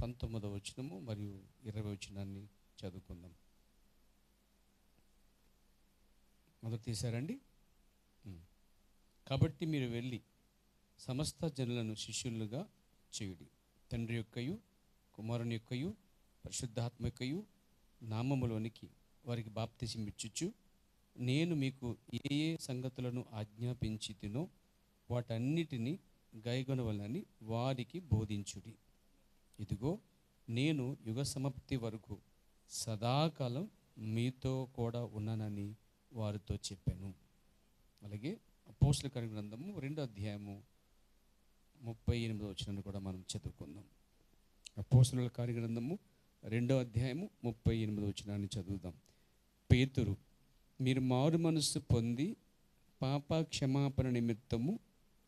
19వ వచనము మరియు 20వ వచనాన్ని చదువుకుందాం. మొదలు తీశారండి. కాబట్టి మీరు వెళ్ళి సమస్త జనులను శిష్యులుగా చేయుడి, తండ్రి యొక్కయు కుమారుని యొక్కయు పరిశుద్ధాత్మ యొక్కయు నామములోనికి వారికి బాప్తిసమిచ్చుచు నేను మీకు ఏ ఏ సంగతులను ఆజ్ఞాపించి తినో వాటన్నిటినీ గైకొనవలెనని వారికి బోధించుడి. ఇదిగో నేను యుగ సమాప్తి వరకు సదాకాలం మీతో కూడా ఉన్నానని వారితో చెప్పాను. అలాగే అపోస్తలుల కార్య గ్రంథము 2వ అధ్యాయము 38వ వచనాన్ని కూడా మనం చదువుకుందాం. అపోస్తలుల కార్య గ్రంథము 2వ అధ్యాయము 38వ వచనాన్ని చదువుదాం. పేతురు, మీరు మారు మనస్సు పొంది పాప క్షమాపణ నిమిత్తము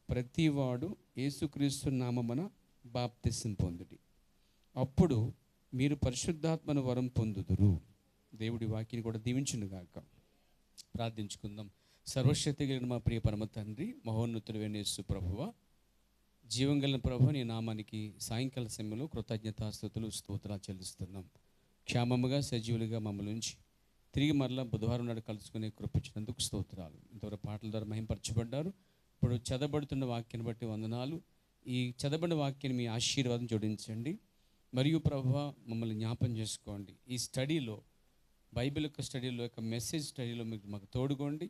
ప్రతివాడు యేసుక్రీస్తు నామమున బాప్తిసం పొందుడి, అప్పుడు మీరు పరిశుద్ధాత్మను వరం పొందుదురు. దేవుడి వాక్యాన్ని కూడా దీవించును గాక. ప్రార్థించుకుందాం. సర్వశక్తి కలిగిన మా ప్రియ పరమ తండ్రి, మహోన్నతుడైన యేసు ప్రభువా, జీవం కలిగిన ప్రభువా, నీ నామానికి సాయంకాల సమయంలో కృతజ్ఞతాస్తుతులు స్తోత్రాలు చెల్లిస్తున్నాం. క్షేమముగా సజీవులుగా మమ్మల్ని ఉంచి తిరిగి మరలా బుధవారం నాడు కలుసుకునే కృపించినందుకు స్తోత్రాలు. ఇంతవరకు పాటల ద్వారా మహింపరచబడ్డారు. ఇప్పుడు చదవబడుతున్న వాక్యాన్ని బట్టి వందనాలు. ఈ చదవబడిన వాక్యాన్ని మీ ఆశీర్వాదం జోడించండి. మరియు ప్రభువా, మమ్మల్ని జ్ఞాపం చేసుకోండి. ఈ స్టడీలో, బైబిల్ యొక్క స్టడీలో, యొక్క మెసేజ్ స్టడీలో మీకు మాకు తోడుకోండి.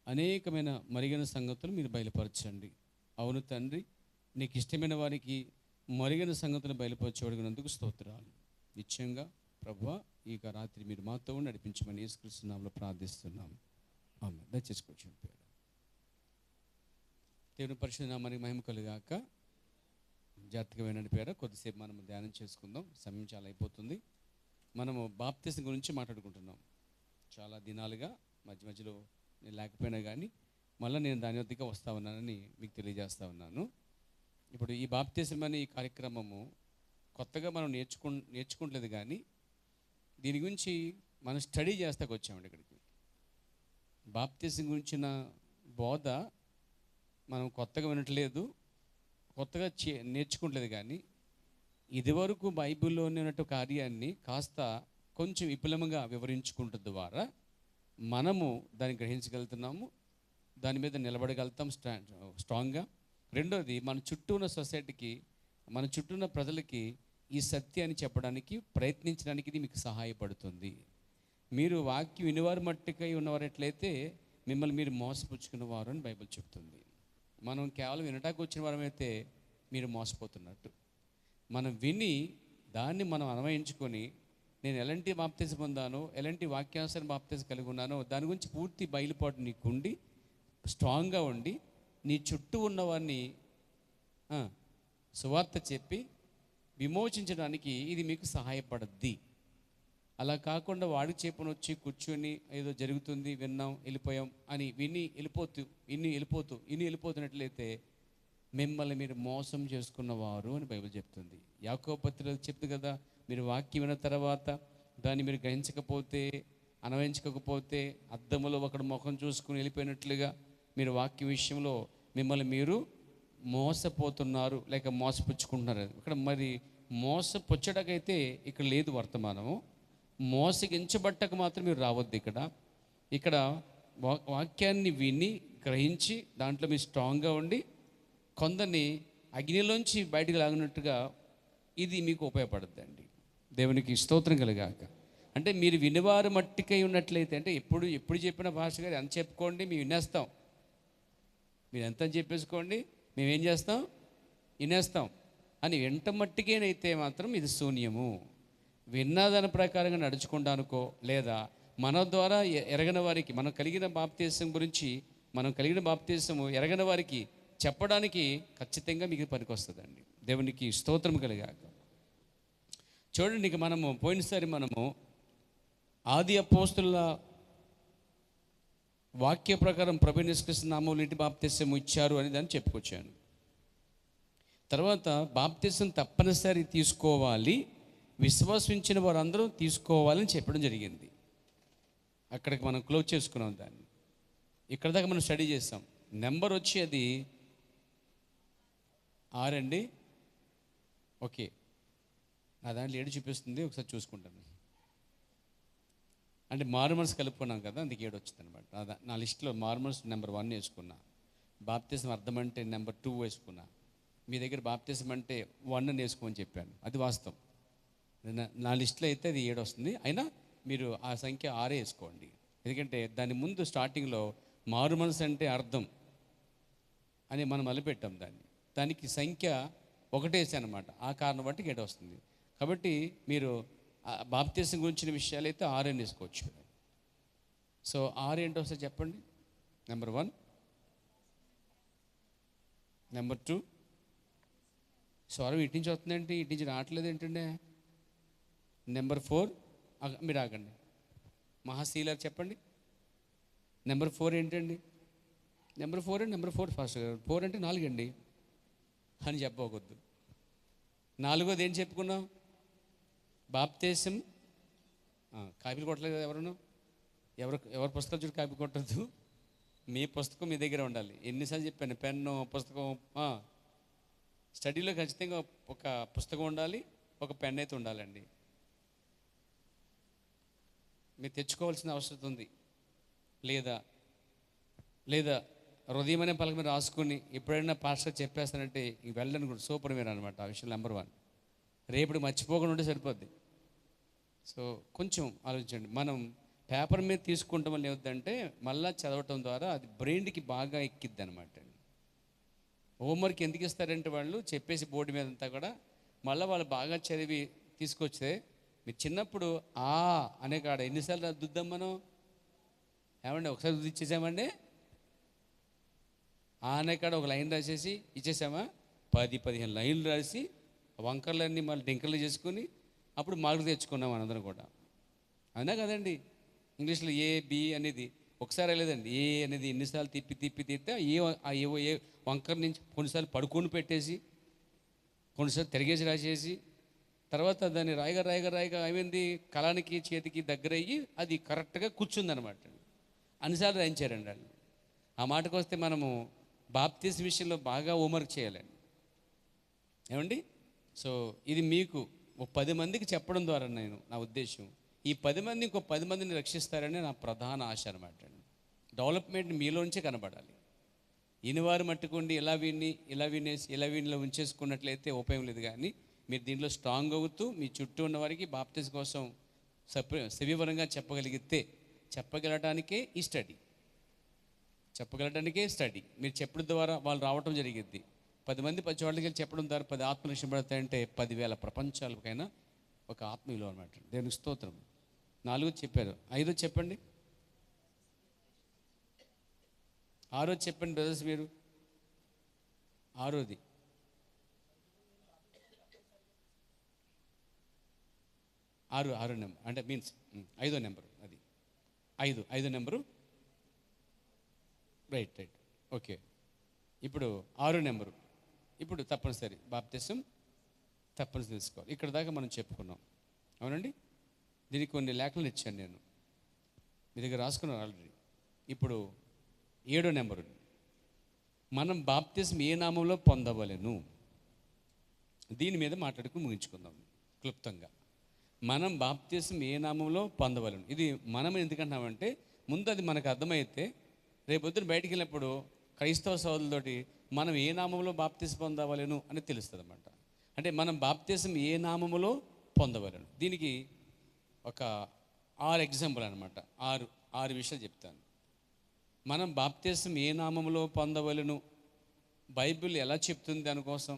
అనేకమైన మరిగిన సంగతులు మీరు బయలుపరచండి. అవును తండ్రి, నీకు ఇష్టమైన వారికి మరిగిన సంగతులు బయలుపరచబడినందుకు స్తోత్రాలు. నిశ్చయంగా ప్రభువా, ఈ రాత్రి మీరు మాతో నడిపించమని యేసుక్రీస్తు నామములో ప్రార్థిస్తున్నాం. ఆమేన్. దయచేసి కూర్చోండి. పేరు దేవుని పరిశుద్ధ నామానికి మహిమ కలుగాక. జాతకమైన పేర కొద్దిసేపు మనం ధ్యానం చేసుకుందాం. సమయం చాలా అయిపోతుంది. మనము బాప్తిసం గురించి మాట్లాడుకుంటున్నాం. చాలా దినాలుగా మధ్య మధ్యలో నేను లేకపోయినా కానీ మళ్ళీ నేను దాని వద్దకు వస్తూ ఉన్నానని మీకు తెలియజేస్తూ ఉన్నాను. ఇప్పుడు ఈ బాప్తిసం అనే ఈ కార్యక్రమము కొత్తగా మనం నేర్చుకుంటలేదు, కానీ దీని గురించి మనం స్టడీ చేస్తాకు వచ్చామండి ఇక్కడికి. బాప్తిసం గురించిన బోధ మనం కొత్తగా వినట్లేదు, కొత్తగా నేర్చుకుంటలేదు, కానీ ఇదివరకు బైబిల్లోనే ఉన్నట్టు కార్యాన్ని కాస్త కొంచెం విపులంగా వివరించుకుంటు ద్వారా మనము దాన్ని గ్రహించగలుగుతున్నాము, దాని మీద నిలబడగలుగుతాం స్ట్రాంగ్గా. రెండోది, మన చుట్టూ ఉన్న సొసైటీకి, మన చుట్టూ ఉన్న ప్రజలకి ఈ సత్యాన్ని చెప్పడానికి ప్రయత్నించడానికి ఇది మీకు సహాయపడుతుంది. మీరు వాక్యం వినివారు మట్టుకై ఉన్నవారట్లయితే మిమ్మల్ని మీరు మోసపుచ్చుకున్నవారు అని బైబిల్ చెప్తుంది. మనం కేవలం వినటానికి వచ్చిన వారమైతే మీరు మోసపోతున్నట్టు. మనం విని దాన్ని మనం అన్వయించుకొని నేను ఎలాంటి బాప్తిసం పొందానో, ఎలాంటి వాక్యానుసారం బాప్తిసం కలిగి ఉన్నానో దాని గురించి పూర్తి బయలుపాటు నీకుండి స్ట్రాంగ్గా ఉండి నీ చుట్టూ ఉన్నవారిని సువార్త చెప్పి విమోచించడానికి ఇది మీకు సహాయపడద్ది. అలా కాకుండా వాడి చేపను వచ్చి కూర్చొని ఏదో జరుగుతుంది, విన్నాం, వెళ్ళిపోయాం అని విని వెళ్ళిపోతున్నట్లయితే మిమ్మల్ని మీరు మోసం చేసుకున్నవారు అని బైబిల్ చెప్తుంది. యాకోబు పత్రికలో చెప్తుంది కదా, మీరు వాక్యం విన్న తర్వాత దాన్ని మీరు గ్రహించకపోతే, అన్వయించకపోతే అద్దములో ఒకడు ముఖం చూసుకుని వెళ్ళిపోయినట్లుగా మీరు వాక్య విషయంలో మిమ్మల్ని మీరు మోసపోతున్నారు, లేక మోసపుచ్చుకుంటున్నారు. ఇక్కడ మరి మోసపుచ్చడకైతే ఇక్కడ లేదు వర్తమానము. మోసగించబట్టక మాత్రం మీరు రావద్దు. ఇక్కడ వాక్యాన్ని విని గ్రహించి దాంట్లో మీరు స్ట్రాంగ్గా ఉండి కొందరిని అగ్నిలోంచి బయటికి లాగినట్టుగా ఇది మీకు ఉపయోగపడుతుందండి. దేవునికి స్తోత్రం కలుగాక. అంటే మీరు వినివారు మట్టికై ఉన్నట్లయితే, అంటే ఎప్పుడు చెప్పిన భాష గారు ఎంత చెప్పుకోండి, మేము వినేస్తాం. మీరు ఎంత చెప్పేసుకోండి, మేమేం చేస్తాం, వినేస్తాం అని వెంట మట్టికేనైతే మాత్రం ఇది శూన్యము. విన్నదాని ప్రకారంగా నడుచుకుంటానుకో, లేదా మన ద్వారా ఎరగని వారికి, మనం కలిగిన బాప్తిసం గురించి, మనం కలిగిన బాప్తిసము ఎరగని వారికి చెప్పడానికి ఖచ్చితంగా మీకు పనికొస్తుందండి. దేవునికి స్తోత్రం కలిగాక. చూడండి, ఇక మనము పోయినసారి మనము ఆది అపోస్తుల వాక్య ప్రకారం ప్రభువైన యేసుక్రీస్తు నామములో ఇంటి బాప్తిసం ఇచ్చారు అని దాన్ని చెప్పుకొచ్చాను. తర్వాత బాప్తిసం తప్పనిసరి తీసుకోవాలి, విశ్వసించిన వారందరూ తీసుకోవాలని చెప్పడం జరిగింది. అక్కడికి మనం క్లోజ్ చేసుకున్నాం దాన్ని. ఇక్కడ దాకా మనం స్టడీ చేస్తాం. నెంబర్ వచ్చి అది 6 అండి. ఓకే, ఆ దాంట్లో 7 చూపిస్తుంది, ఒకసారి చూసుకుంటాను. అంటే మార్మల్స్ కలుపుకున్నాం కదా, అందుకే 7 వచ్చింది అనమాట. అదా నా లిస్టులో మార్మల్స్ నెంబర్ 1 వేసుకున్నా, బాప్తిజం అర్థం అంటే నెంబర్ 2 వేసుకున్నా. మీ దగ్గర బాప్తిజం అంటే 1 అని వేసుకోమని చెప్పాను, అది వాస్తవం. నా లిస్టులో అయితే అది 7 వస్తుంది. అయినా మీరు ఆ సంఖ్య 6 వేసుకోండి, ఎందుకంటే దాని ముందు స్టార్టింగ్లో మారుమనసు అంటే అర్థం అని మనం మొదలుపెట్టాం దానికి సంఖ్య 1 వేసాను అనమాట. ఆ కారణం బట్టి 7 వస్తుంది. కాబట్టి మీరు బాప్తిజం గురించిన విషయాలు అయితే 6 అని వేసుకోవచ్చు. సో 6 ఏంటో ఒకసారి చెప్పండి. Number 1, number 2. స్వరం ఇటు నుంచి వస్తుందంటే ఇటు నుంచి రావట్లేదు ఏంటంటే. నెంబర్ 4, మీరు ఆగండి, మహాశీలర్ చెప్పండి. నెంబర్ 4 ఏంటండి? నెంబర్ 4 అండి, నెంబర్ 4 ఫాస్ట్ 4 అంటే 4 అండి అని చెప్పవద్దు. 4వది ఏం చెప్పుకున్నాం? బాప్తిజం. కాపీలు కొట్టలేదు కదా ఎవరు? ఎవరి పుస్తకాలు చూసి కాపీ కొట్టద్దు. మీ పుస్తకం మీ దగ్గర ఉండాలి. ఎన్నిసార్లు చెప్పాను, పెన్ను పుస్తకం. స్టడీలో ఖచ్చితంగా ఒక పుస్తకం ఉండాలి, ఒక పెన్ అయితే ఉండాలండి. మీరు తెచ్చుకోవాల్సిన అవసరం ఉంది. లేదా లేదా హృదయం అనే పలక మీద రాసుకుని ఎప్పుడైనా పాస్టర్ చెప్పేస్తానంటే వెళ్ళని కూడా సూపర్ మీరు అనమాట. ఆ విషయం నెంబర్ 1. రేపు మర్చిపోకుండా ఉంటే సరిపోద్ది. సో కొంచెం ఆలోచించండి. మనం పేపర్ మీద తీసుకుంటాం వల్ల ఏమవుతుందంటే మళ్ళీ చదవటం ద్వారా అది బ్రెయిన్కి బాగా ఎక్కిద్ది అనమాట. హోంవర్క్ ఎందుకు ఇస్తారంటే వాళ్ళు చెప్పేసి బోర్డు మీద అంతా కూడా మళ్ళీ వాళ్ళు బాగా చదివి తీసుకొస్తే, మీరు చిన్నప్పుడు అనే కాడ ఎన్నిసార్లు రుద్దాం మనం? ఏమండి ఒకసారి రుద్ది ఇచ్చేసామండి. అనే కాడ ఒక లైన్ రాసేసి ఇచ్చేసామా? 10-15 లైన్లు రాసి వంకర్లన్నీ మళ్ళీ డింకర్లు చేసుకుని అప్పుడు మార్కులు తెచ్చుకున్నాం మనందరం కూడా. అవునా కదండి? ఇంగ్లీష్లో ఏ బి అనేది ఒకసారి లేదండి, ఏ అనేది ఎన్నిసార్లు తిప్పితే ఏ వంకర్ నుంచి కొన్నిసార్లు పడుకొని పెట్టేసి కొన్నిసార్లు తిరిగేసి రాసేసి తర్వాత దాన్ని రాయిగా ఏమైంది, కళానికి చేతికి దగ్గర అయ్యి అది కరెక్ట్గా కూర్చుందనమాట. అన్నిసార్లు రాయించారండి వాళ్ళు. ఆ మాటకు వస్తే మనము బాప్తిజం విషయంలో బాగా హోంవర్క్ చేయాలండి. ఏమండి? సో ఇది మీకు 10 మందికి చెప్పడం ద్వారా నా ఉద్దేశం ఈ 10 మంది ఇంకో 10 మందిని రక్షిస్తారని నా ప్రధాన ఆశ అనమాట. డెవలప్మెంట్ మీలోంచే కనబడాలి. ఇనివారు మట్టుకుండి ఇలా వీనిలో ఉంచేసుకున్నట్లయితే ఉపయోగం లేదు. కానీ మీరు దీంట్లో స్ట్రాంగ్ అవుతూ మీ చుట్టూ ఉన్న వారికి బాప్తిజం కోసం సవివరంగా చెప్పగలటానికే ఈ స్టడీ. మీరు చెప్పడం ద్వారా వాళ్ళు రావటం జరిగిద్ది. 10 మంది 10 చోట్లకి వెళ్ళి చెప్పడం ద్వారా 10 ఆత్మలు రక్షింపబడతాయంటే 10,000 ప్రపంచాలకైనా ఒక ఆత్మీయులు అనమాట. దేవునికి స్తోత్రం. 4 చెప్పారు. 5 చెప్పండి. 6 చెప్పండి బ్రదర్స్ మీరు. 6 6 నెంబర్ అంటే మీన్స్ 5వ నెంబరు. అది 5 నెంబరు. Right okay. ఇప్పుడు 6 నెంబరు. ఇప్పుడు తప్పనిసరి బాప్తిజం తప్పనిసరి తెలుసుకోవాలి. ఇక్కడ దాకా మనం చెప్పుకున్నాం, అవునండి. దీనికి కొన్ని లేఖలు ఇచ్చాను నేను, మీ దగ్గర రాసుకున్నాను ఆల్రెడీ. ఇప్పుడు 7వ నెంబరు, మనం బాప్తిజం ఏ నామంలో పొందవలెను, దీని మీద మాట్లాడుకుని ముగించుకుందాం క్లుప్తంగా. మనం బాప్తిజం ఏ నామంలో పొందవలను. ఇది మనం ఎందుకంటున్నామంటే ముందు అది మనకు అర్థమైతే రేపొద్దున బయటికి వెళ్ళినప్పుడు క్రైస్తవ సోదరులతోటి మనం ఏ నామంలో బాప్తిజం పొందవలను అని తెలుస్తుంది అన్నమాట. అంటే మనం బాప్తిజం ఏ నామములో పొందవలను, దీనికి ఒక 6 ఎగ్జాంపుల్ అనమాట. 6 విషయాలు చెప్తాను. మనం బాప్తిజం ఏ నామములో పొందవలను, బైబిల్ ఎలా చెప్తుంది, దానికోసం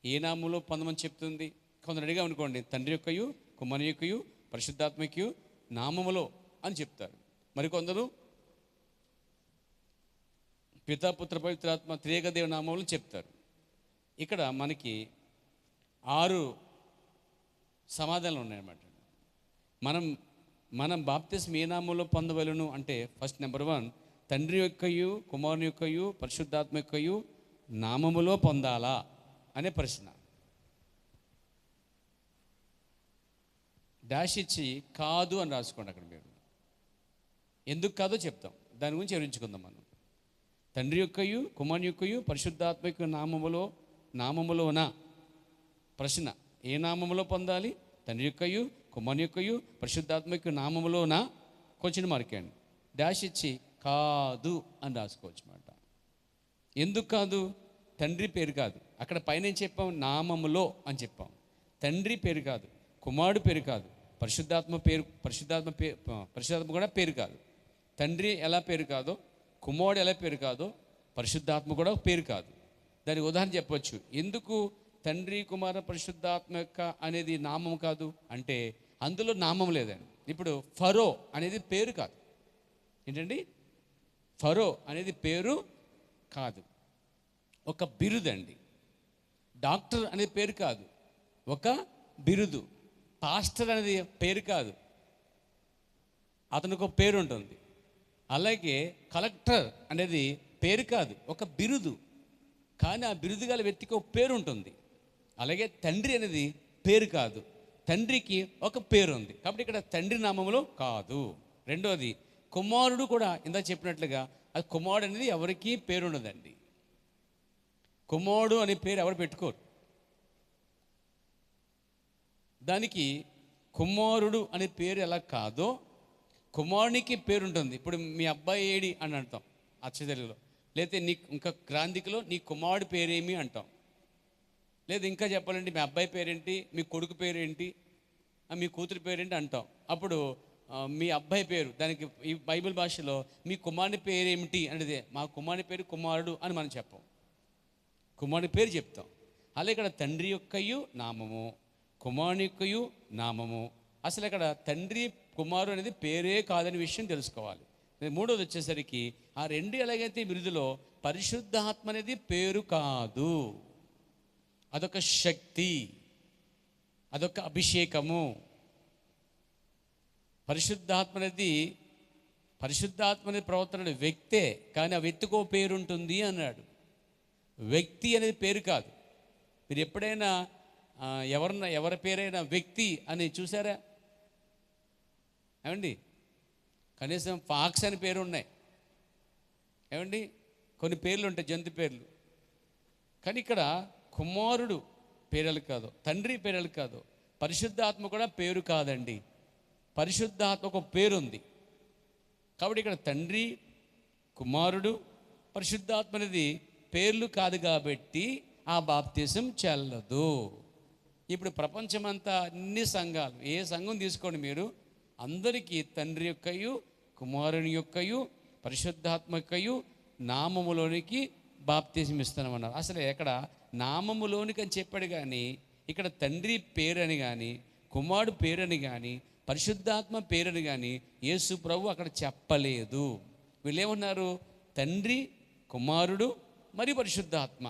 ఏ నామంలో పొందమని చెప్తుంది. కొందరు అడిగా అనుకోండి, తండ్రి యొక్కయు కుమారుని యొక్కయు పరిశుద్ధాత్మకయు నామములో అని చెప్తారు. మరికొందరు పితాపుత్ర పవిత్రాత్మ త్రియేకదేవ నామములు చెప్తారు. ఇక్కడ మనకి 6 సమాధానాలు ఉన్నాయన్నమాట. మనం బాప్తిజం ఏ నామంలో పొందవలను అంటే ఫస్ట్ నెంబర్ 1, తండ్రి యొక్కయు కుమారుని యొక్కయు పరిశుద్ధాత్మ యొక్కయు నామములో పొందాలా అనే ప్రశ్న. డాష్ ఇచ్చి కాదు అని రాసుకోండి అక్కడ. మీరు ఎందుకు కాదో చెప్తాం, దాని గురించి వివరించుకుందాం మనం. తండ్రి యొక్కయు కుమారుని యొక్కయు పరిశుద్ధాత్మ యొక్క నామములోనా ప్రశ్న. ఏ నామములో పొందాలి? తండ్రి యొక్కయు కుమారుని యొక్కయు పరిశుద్ధాత్మ యొక్క నామములోనా? కొంచెం మార్కండి, డాష్ ఇచ్చి కాదు అని రాసుకోవచ్చు అన్నమాట. ఎందుకు కాదు? తండ్రి పేరు కాదు. అక్కడ పైన ఏం చెప్పాం? నామములో అని చెప్పాం. తండ్రి పేరు కాదు, కుమారుడు పేరు కాదు, పరిశుద్ధాత్మ కూడా పేరు కాదు. తండ్రి ఎలా పేరు కాదో, కుమారుడు ఎలా పేరు కాదో, పరిశుద్ధాత్మ కూడా పేరు కాదు. దానికి ఉదాహరణ చెప్పవచ్చు. ఎందుకు తండ్రి కుమార పరిశుద్ధాత్మ యొక్క అనేది నామం కాదు అంటే అందులో నామం లేదండి. ఇప్పుడు ఫరో అనేది పేరు కాదు. ఏంటండి? ఫరో అనేది పేరు కాదు, ఒక బిరుదండి. డాక్టర్ అనేది పేరు కాదు, ఒక బిరుదు. పాస్టర్ అనేది పేరు కాదు, అతనికి ఒక పేరు ఉంటుంది. అలాగే కలెక్టర్ అనేది పేరు కాదు, ఒక బిరుదు. కానీ ఆ బిరుదు గల వ్యక్తికి ఒక పేరు ఉంటుంది. అలాగే తండ్రి అనేది పేరు కాదు, తండ్రికి ఒక పేరు ఉంది. కాబట్టి ఇక్కడ తండ్రి నామములో కాదు. రెండోది కుమారుడు కూడా ఇందా చెప్పినట్లుగా అది కుమారుడు అనేది ఎవరికి పేరు ఉండదండి. కుమారుడు అనే పేరు ఎవరు పెట్టుకోరు. దానికి కుమారుడు అనే పేరు ఎలా కాదో కుమారునికి పేరు ఉంటుంది. ఇప్పుడు మీ అబ్బాయి ఏడి అని అంటాం అచ్చతెలుగులో, లేకపోతే నీ ఇంకా గ్రాంధికలో నీ కుమారుడు పేరేమి అంటాం. లేదు ఇంకా చెప్పాలంటే మీ అబ్బాయి పేరేంటి, మీ కొడుకు పేరేంటి, మీ కూతురు పేరేంటి అంటాం. అప్పుడు మీ అబ్బాయి పేరు, దానికి ఈ బైబిల్ భాషలో మీ కుమారుని పేరేమిటి అనేది, మా కుమారుని పేరు కుమారుడు అని మనం చెప్పం, కుమారుని పేరు చెప్తాం. అలా ఇక్కడ తండ్రి యొక్కయు నామము, కుమారుని యొక్కయు నామము. అసలు ఇక్కడ తండ్రి కుమారుడు అనేది పేరే కాదని విషయం తెలుసుకోవాలి. మూడోది వచ్చేసరికి ఆ రెండు ఎలాగైతే బిరుదులో పరిశుద్ధాత్మ అనేది పేరు కాదు, అదొక శక్తి, అదొక అభిషేకము. పరిశుద్ధాత్మ అనేది ప్రవర్తన వ్యక్తే, కానీ ఆ వ్యక్తికో పేరు ఉంటుంది అన్నాడు. వ్యక్తి అనేది పేరు కాదు. మీరు ఎప్పుడైనా ఎవరి పేరైనా వ్యక్తి అని చూసారా ఏమండి? కనీసం ఫాక్స్ అని పేరు ఉన్నాయి ఏమండి, కొన్ని పేర్లు ఉంటాయి, జంతు పేర్లు. కానీ ఇక్కడ కుమారుడు పేర్లు కాదు, తండ్రి పేర్లు కాదు, పరిశుద్ధాత్మ కూడా పేరు కాదండి. పరిశుద్ధాత్మ ఒక పేరు ఉంది. కాబట్టి ఇక్కడ తండ్రి, కుమారుడు, పరిశుద్ధాత్మ అనేది పేర్లు కాదు కాబట్టి ఆ బాప్తిసం చెల్లదు. ఇప్పుడు ప్రపంచమంతా అన్ని సంఘాలు, ఏ సంఘం తీసుకోండి మీరు, అందరికీ తండ్రి యొక్కయు కుమారుని యొక్కయు పరిశుద్ధాత్మ యొక్కయు నామములోనికి బాప్తిసం ఇస్తున్నామన్నారు. అసలు ఎక్కడ నామములోనికి అని చెప్పాడు, కానీ ఇక్కడ తండ్రి పేరని కానీ కుమారుడు పేరని కానీ పరిశుద్ధాత్మ పేరని కానీ యేసు ప్రభు అక్కడ చెప్పలేదు. వీళ్ళేమన్నారు? తండ్రి, కుమారుడు మరియు పరిశుద్ధాత్మ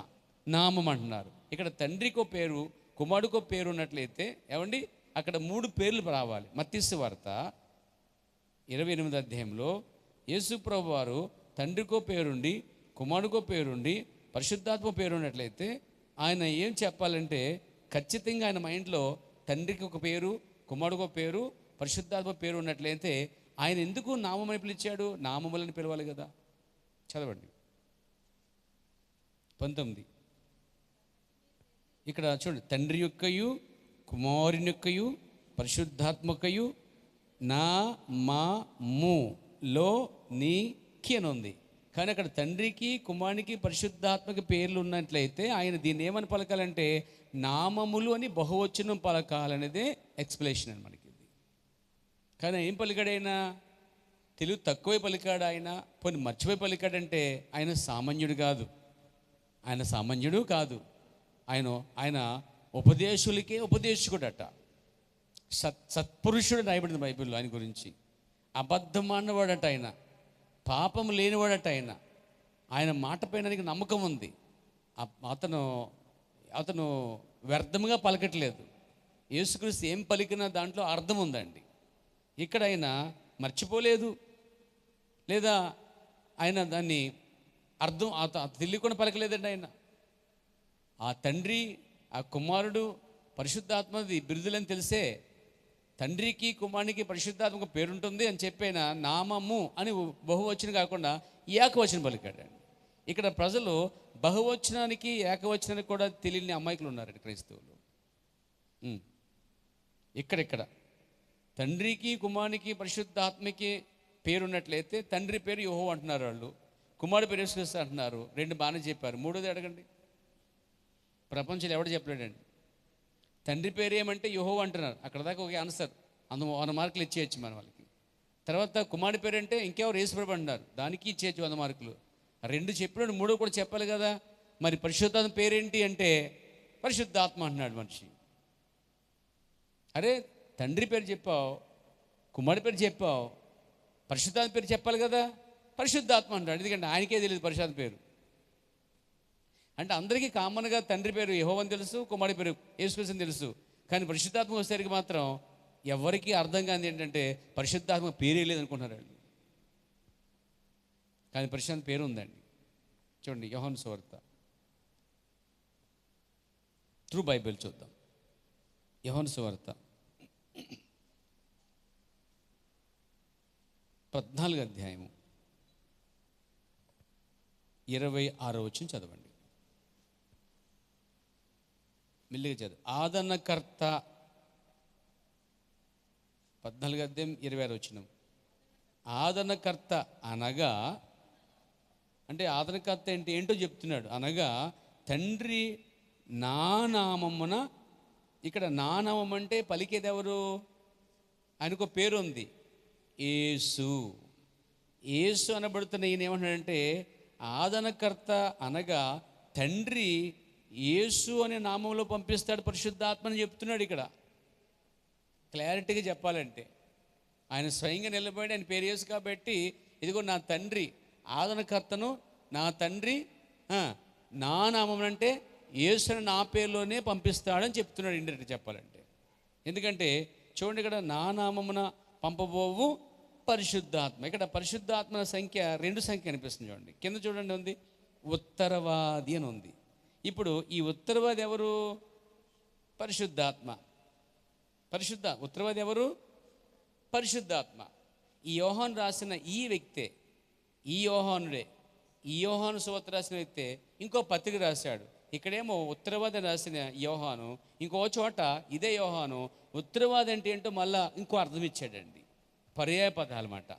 నామం అంటున్నారు. ఇక్కడ తండ్రికో పేరు, కుమారుడికో పేరు ఉన్నట్లయితే ఏమండి అక్కడ 3 పేర్లు రావాలి. మత్తయి సువార్త 28వ అధ్యాయంలో యేసు ప్రభు వారు తండ్రికో పేరుండి, కుమారుడికో పేరుండి, పరిశుద్ధాత్మ పేరు ఉన్నట్లయితే ఆయన ఏం చెప్పాలంటే ఖచ్చితంగా ఆయన మైండ్లో తండ్రికి ఒక పేరు, కుమారుడికో పేరు, పరిశుద్ధాత్మ పేరు ఉన్నట్లయితే ఆయన ఎందుకు నామమని పిలిచాడు? నామములని పిలవాలి కదా. చదవండి 19. ఇక్కడ చూడండి, తండ్రి యొక్కయు కుమారుని యొక్కయు పరిశుద్ధాత్మకయు నా మా ము లో నీకి అని ఉంది. కానీ అక్కడ తండ్రికి, కుమారునికి, పరిశుద్ధాత్మకి పేర్లు ఉన్నట్లయితే ఆయన దీన్ని ఏమని పలకాలంటే నామములు అని బహువచనం పలకాలనేదే ఎక్స్ప్లెనేషన్ అని మనకి. కానీ ఏం పలికాడైనా తెలుగు తక్కువే పలికాడు. ఆయన పోనీ మర్చిపోయి పలికాడంటే ఆయన సామాన్యుడు కాదు, ఆయన ఉపదేశులకే ఉపదేశకుడట. సత్పురుషుడు రాయబడింది బైబిల్లో ఆయన గురించి. అబద్ధం అన్నవాడట ఆయన, పాపం లేనివాడట ఆయన మాట పైన నీకు నమ్మకం ఉంది. అతను వ్యర్థంగా పలకట్లేదు. యేసుక్రీస్తు ఏం పలికినా దాంట్లో అర్థం ఉందండి. ఇక్కడ ఆయన మర్చిపోలేదు, లేదా ఆయన దాన్ని అర్థం తెలియకుండా పలకలేదండి. ఆయన ఆ తండ్రి, ఆ కుమారుడు, పరిశుద్ధాత్మది బిరుదులని తెలిసే తండ్రికి, కుమారునికి, పరిశుద్ధాత్మకు పేరుంటుంది అని చెప్పిన నామము అని బహువచనం కాకుండా ఏకవచనం పలికాడండి. ఇక్కడ ప్రజలు బహువచనానికి ఏకవచనానికి కూడా తెలియని అమాయకులు ఉన్నారండి క్రైస్తవులు. ఇక్కడ తండ్రికి కుమారునికి పరిశుద్ధాత్మకి పేరున్నట్లయితే తండ్రి పేరు యెహోవా అంటున్నారు వాళ్ళు, కుమారుడు పేరు యేసుక్రీస్తు అంటున్నారు. రెండు బాగానే చెప్పారు. మూడోది అడగండి. ప్రపంచంలో ఎవడు చెప్పలేడండి. తండ్రి పేరు ఏమంటే యెహోవా అంటున్నారు. అక్కడ దాకా ఒక ఆన్సర్, 100 మార్కులు ఇచ్చేయచ్చు మన వాళ్ళకి. తర్వాత కుమారుడి పేరు అంటే ఇంకెవరు యేసుప్రభు అంటున్నారు, దానికి ఇచ్చేయచ్చు 100 మార్కులు. రెండు చెప్పినప్పుడు మూడో కూడా చెప్పాలి కదా. మరి పరిశుద్ధాత్మ పేరేంటి అంటే పరిశుద్ధాత్మ అంటున్నాడు మనిషి. అరే తండ్రి పేరు చెప్పావు, కుమారుడి పేరు చెప్పావు, పరిశుద్ధాత్మ పేరు చెప్పాలి కదా. పరిశుద్ధాత్మ అంటాడు, ఎందుకంటే ఆయనకే తెలియదు పరిశుద్ధాత్మ పేరు. అంటే అందరికీ కామన్గా తండ్రి పేరు యెహోవా అని తెలుసు, కుమారుడి పేరు యేసుక్రీస్తు అని తెలుసు. కానీ పరిశుద్ధాత్మ వచ్చేసరికి మాత్రం ఎవరికి అర్థం కానిది ఏంటంటే పరిశుద్ధాత్మ పేరే లేదనుకుంటున్నారు వాళ్ళు. కానీ పరిశుద్ధాత్మ పేరు ఉందండి. చూడండి యోహాను సువార్త, త్రూ బైబిల్ చూద్దాం. యోహాను సువార్త 14వ అధ్యాయము 26వ వచనం చదవండి. మెల్లిగా చదువు. ఆదరణకర్త 14వ అధ్యాయం 26వ వచనం. ఆదరణకర్త అనగా అంటే ఆదరణకర్త ఏంటో చెప్తున్నాడు. అనగా తండ్రి నా నామమున, ఇక్కడ నా నామం అంటే పలికేది ఎవరు? ఆయనకు పేరు ఉంది, యేసు. యేసు అనబడుతున్న ఈయన ఏమంటున్నాడంటే ఆదరణకర్త అనగా తండ్రి యేసు అనే నామంలో పంపిస్తాడు పరిశుద్ధాత్మని చెప్తున్నాడు. ఇక్కడ క్లారిటీగా చెప్పాలంటే ఆయన స్వయంగా నిలబడి ఆయన పేరు యేసు కాబట్టి, ఇదిగో నా తండ్రి ఆదరణకర్తను, నా తండ్రి నా నామం అంటే యేసుని నా పేరులోనే పంపిస్తాడని చెప్తున్నాడు ఇండైరెక్ట్ చెప్పాలంటే. ఎందుకంటే చూడండి, ఇక్కడ నా నామమున పంపబోవు పరిశుద్ధాత్మ. ఇక్కడ పరిశుద్ధాత్మ సంఖ్య 2 సంఖ్య కనిపిస్తుంది. చూడండి కింద చూడండి, ఉంది ఉత్తరవాది అని ఉంది. ఇప్పుడు ఈ ఉత్తరవాది ఎవరు? పరిశుద్ధాత్మ. ఉత్తరవాది ఎవరు? పరిశుద్ధాత్మ. ఈ యోహాను రాసిన ఈ వ్యక్తే, ఈ యోహానుడే, ఈ యోహాను సువార్త రాసిన వ్యక్తే ఇంకో పత్రిక రాశాడు. ఇక్కడేమో ఉత్తరవాది రాసిన యోహాను, ఇంకో చోట ఇదే యోహాను ఉత్తరవాది అంటే ఏంటో మళ్ళా ఇంకో అర్థం ఇచ్చాడండి. పర్యాయ పదాలు అన్నమాట.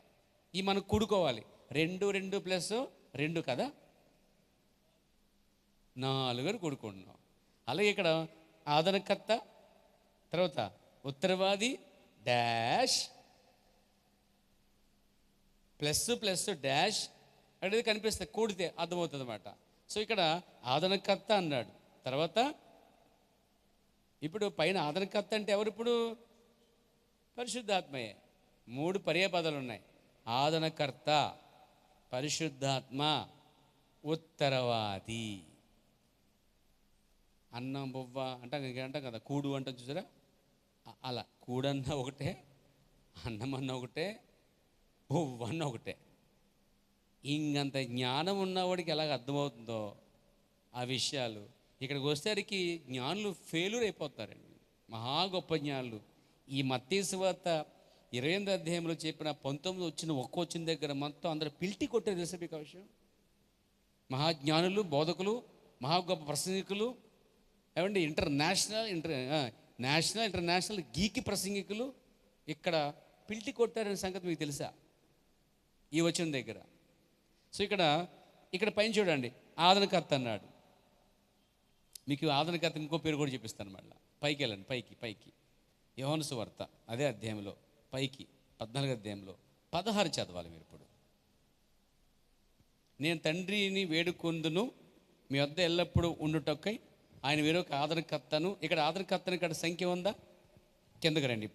ఈ మనం కూడుకోవాలి. 2 2 + 2 కదా, 4 అని కూడుకుంటున్నాం. అలాగే ఇక్కడ ఆదరణకర్త, తర్వాత ఉత్తరవాది డాష్ ప్లస్ డాష్ అనేది కనిపిస్తుంది, కూడితే అర్థమవుతుంది అన్నమాట. సో ఇక్కడ ఆదరణకర్త అన్నాడు. తర్వాత ఇప్పుడు పైన ఆదరణకర్త అంటే ఎవరు? ఇప్పుడు పరిశుద్ధాత్మయే. 3 పర్యాయ పదాలు ఉన్నాయి: ఆదరణకర్త, పరిశుద్ధాత్మ, ఉత్తరవాది. అన్నం బొవ్వ అంటాం కదా, కూడు అంటాం చూసారా, అలా కూడన్న ఒకటే, అన్నం అన్న ఒకటే, బొవ్వన్న ఒకటే. ఇంకంత జ్ఞానం ఉన్నవాడికి ఎలాగ అర్థమవుతుందో ఆ విషయాలు, ఇక్కడికి వచ్చేసరికి జ్ఞానులు ఫెయిల్యూర్ అయిపోతారండి. మహా గొప్ప జ్ఞానులు. ఈ మత్తయి సువార్త 28వ అధ్యాయంలో చెప్పిన 19 వచ్చిన వచ్చిన దగ్గర మొత్తం అందరూ పిల్టి కొట్టారు. తెలుసా మీకు ఆ విషయం? మహాజ్ఞానులు, బోధకులు, మహా గొప్ప ప్రసంగికులు, ఏమండి నేషనల్ ఇంటర్నేషనల్ గీకి ప్రసంగికులు ఇక్కడ పిల్టి కొట్టారనే సంగతి మీకు తెలుసా ఈ వచనం దగ్గర? సో ఇక్కడ పైన చూడండి, ఆదరణకర్త అన్నాడు. మీకు ఆదరణకర్త ఇంకో పేరు కూడా చెప్పిస్తాను. మళ్ళీ పైకి వెళ్ళండి, పైకి యోహాను సువార్త అదే అధ్యాయంలో పైకి 14వ అధ్యాయంలో 16 చదవాలి మీరు. ఇప్పుడు నేను తండ్రిని వేడుకొందును, మీ వద్ద ఎల్లప్పుడూ ఉండుటకై ఆయన వేరొక ఆదరణకర్తను. ఇక్కడ ఆదరణకర్తను ఇక్కడ సంఖ్య ఉందా? కిందకు రండి.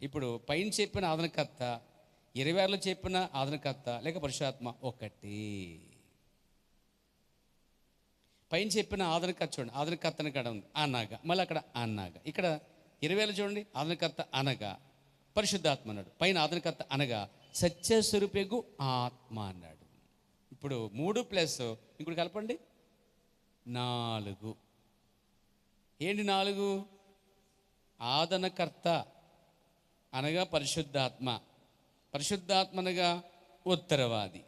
ఇప్పుడు పైన చెప్పిన ఆదరణకర్త, 26లో చెప్పిన ఆదరణకర్త లేక పరిశుద్ధాత్మ ఒకటి. పైన చెప్పిన ఆదరణకర్త చూడండి, ఆదరణకర్తని కాడ ఉంది అనగా, మళ్ళీ అక్కడ అనగా. ఇక్కడ 20లో చూడండి, ఆదరణకర్త అనగా పరిశుద్ధాత్మ అన్నాడు. పైన ఆదరణకర్త అనగా సత్యస్వరూపేగు ఆత్మ అన్నాడు. ఇప్పుడు 3 ఇంకోటి కలపండి, 4. ఏంటి 4? ఆదరణకర్త అనగా పరిశుద్ధాత్మ అనగా ఉత్తరవాది.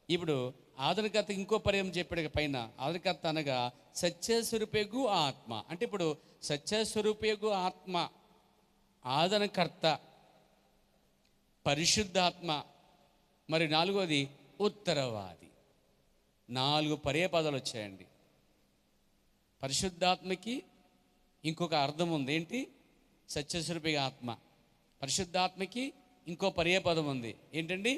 ఇప్పుడు ఆదరణకర్త ఇంకో పర్యాయం చెప్పాడు పైన. ఆదరణకర్త అనగా సత్యస్వరూపేగు ఆత్మ. అంటే ఇప్పుడు సత్యస్వరూపేగు ఆత్మ, ఆదరణకర్త, పరిశుద్ధాత్మ, మరి నాలుగోది ఉత్తరవాది. 4 పర్యాయపదాలు వచ్చాయండి. పరిశుద్ధాత్మకి ఇంకొక అర్థం ఉంది. ఏంటి? సత్యస్వరూపిగా ఆత్మ. పరిశుద్ధాత్మకి ఇంకో పర్యాయపదం ఉంది. ఏంటండి?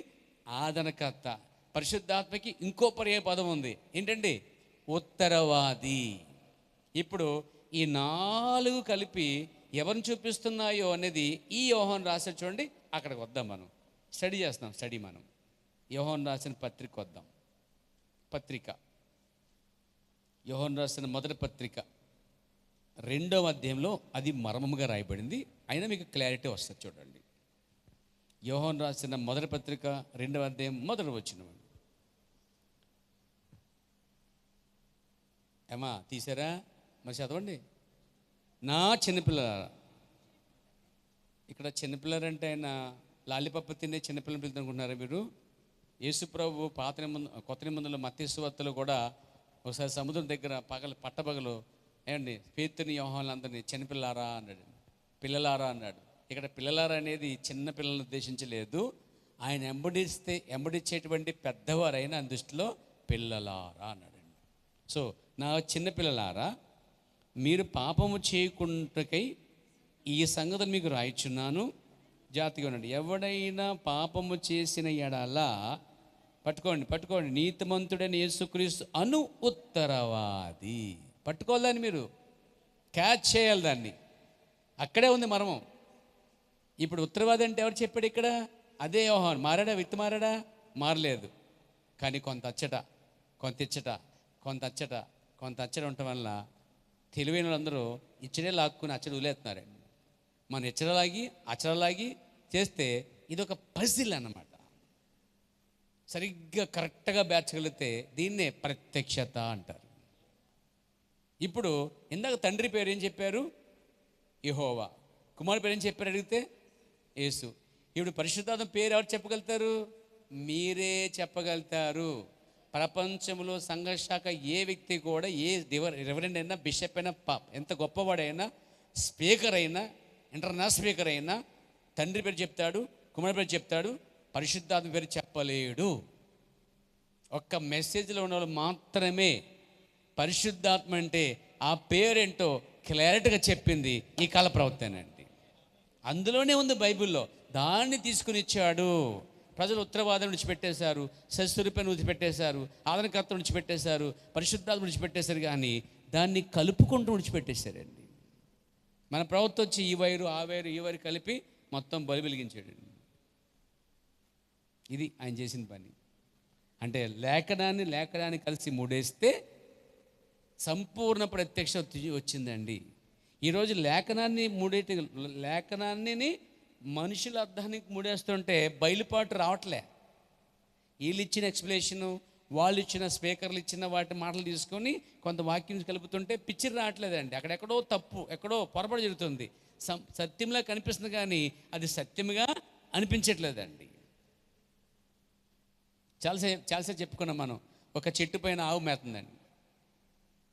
ఆదరణకర్త. పరిశుద్ధాత్మకి ఇంకో పర్యాయపదం ఉంది. ఏంటండి? ఉత్తరవాది. ఇప్పుడు ఈ 4 కలిపి ఎవరిని చూపిస్తున్నాయో అనేది ఈ యోహాను రాశాడు చూడండి. అక్కడికి వద్దాం, మనం స్టడీ చేస్తున్నాం. మనం యోహాను రాసిన పత్రిక వద్దాం. పత్రిక, యోహాను రాసిన మొదటి పత్రిక 2వ అధ్యాయంలో అది మర్మముగా రాయబడింది. అయినా మీకు క్లారిటీ వస్తుంది చూడండి. యోహాను రాసిన మొదటి పత్రిక 2వ అధ్యాయం మొదటి వచనం. ఏమా తీసారా? మరి చదవండి. నా చిన్నపిల్లలారా. ఇక్కడ చిన్నపిల్లలంటే ఆయన లాలిపప్పు తినే చిన్నపిల్లలు పిలుతునుకుంటున్నారా మీరు? యేసుప్రభు కొత్త నిబంధనలో మత్తయి సువార్తలో కూడా ఒకసారి సముద్రం దగ్గర పట్టపగలు ఏమండి పేతుని యోహాను అందరినీ చిన్నపిల్లారా అన్నాడు, పిల్లలారా అన్నాడు. ఇక్కడ పిల్లలారా అనేది చిన్న పిల్లలను ఉద్దేశించలేదు. ఆయన ఎంబడించేటువంటి పెద్దవారైన ఆయన దృష్టిలో పిల్లలారా అన్నాడండి. సో నా చిన్నపిల్లలారా, మీరు పాపము చేయకుండాకై ఈ సంగతులు మీకు రాయిచున్నాను. జాతిగా ఉండండి. ఎవడైనా పాపము చేసిన ఎడల పట్టుకోండి, నీతిమంతుడైన యేసుక్రీస్తు అను ఉత్తరవాది. పట్టుకోవాలని మీరు క్యాచ్ చేయాలి దాన్ని. అక్కడే ఉంది మర్మం. ఇప్పుడు ఉత్తరవాది అంటే ఎవరు చెప్పాడు ఇక్కడ? అదే యోహాను. మారాడా? విత్తు మారాడా? మారలేదు. కానీ కొంత అచ్చట ఉండటం వల్ల తెలివైన వాళ్ళందరూ ఇచ్చడే లాక్కుని అచ్చడి వదిలేస్తున్నారండి. మనం అచ్చడలాగి చేస్తే ఇదొక పజిల్ అన్నమాట. సరిగ్గా కరెక్ట్గా బ్యాచగలిగితే దీన్నే ప్రత్యక్షత అంటారు. ఇప్పుడు ఇందాక తండ్రి పేరు ఏం చెప్పారు? యెహోవా. కుమారుడు పేరు ఏం చెప్పారు అడిగితే? యేసు. ఇప్పుడు పరిశుద్ధాత్మ పేరు ఎవరు చెప్పగలుగుతారు? మీరే చెప్పగలుగుతారు. ప్రపంచంలో సంఘశాఖ ఏ వ్యక్తి కూడా, ఏ రెవరెండ్ అయినా, బిషప్ అయినా, ఎంత గొప్పవాడైనా, స్పీకర్ అయినా, ఇంటర్నేషనల్ స్పీకర్ అయినా తండ్రి పేరు చెప్తాడు, కుమారుడు పేరు చెప్తాడు, పరిశుద్ధాత్మ పేరు చెప్పలేడు. ఒక్క మెసేజ్లో ఉన్న వాళ్ళు మాత్రమే పరిశుద్ధాత్మ అంటే ఆ పేరేంటో క్లారిటీగా చెప్పింది ఈ కాల ప్రవక్తేనండి. అందులోనే ఉంది బైబిల్లో. దాన్ని తీసుకుని ఇచ్చాడు. ప్రజలు ఉత్తరవాదం విడిచిపెట్టేశారు, సస్వరూపాన్ని విడిచిపెట్టేశారు, ఆదరణకర్త విడిచిపెట్టేశారు, పరిశుద్ధాత్మ విడిచిపెట్టేశారు. కానీ దాన్ని కలుపుకుంటూ విడిచిపెట్టేశారండి. మన ప్రవక్త వచ్చి ఈ వైరు ఆ వైరు ఈ వైరు కలిపి మొత్తం బలి వెలిగించాడండి. ఇది ఆయన చేసిన పని. అంటే లేఖనాన్ని కలిసి మూడేస్తే సంపూర్ణ ప్రత్యక్ష వచ్చిందండి. ఈరోజు లేఖనాన్ని మనుషుల అర్థానికి మూడేస్తుంటే బయలుపాటు రావట్లే. వీళ్ళు ఇచ్చిన ఎక్స్ప్లెనేషను, వాళ్ళు ఇచ్చిన స్పీకర్లు ఇచ్చిన వాటి మాటలు తీసుకొని కొంత వాక్యం కలుపుతుంటే పిక్చర్ రావట్లేదండి. అక్కడెక్కడో తప్పు, ఎక్కడో పొరపాటు జరుగుతుంది. సత్యంలా కనిపిస్తుంది కానీ అది సత్యముగా అనిపించట్లేదండి. చాలాసేపు చెప్పుకున్నాం మనం. ఒక చెట్టు పైన ఆవు మేతుందండి.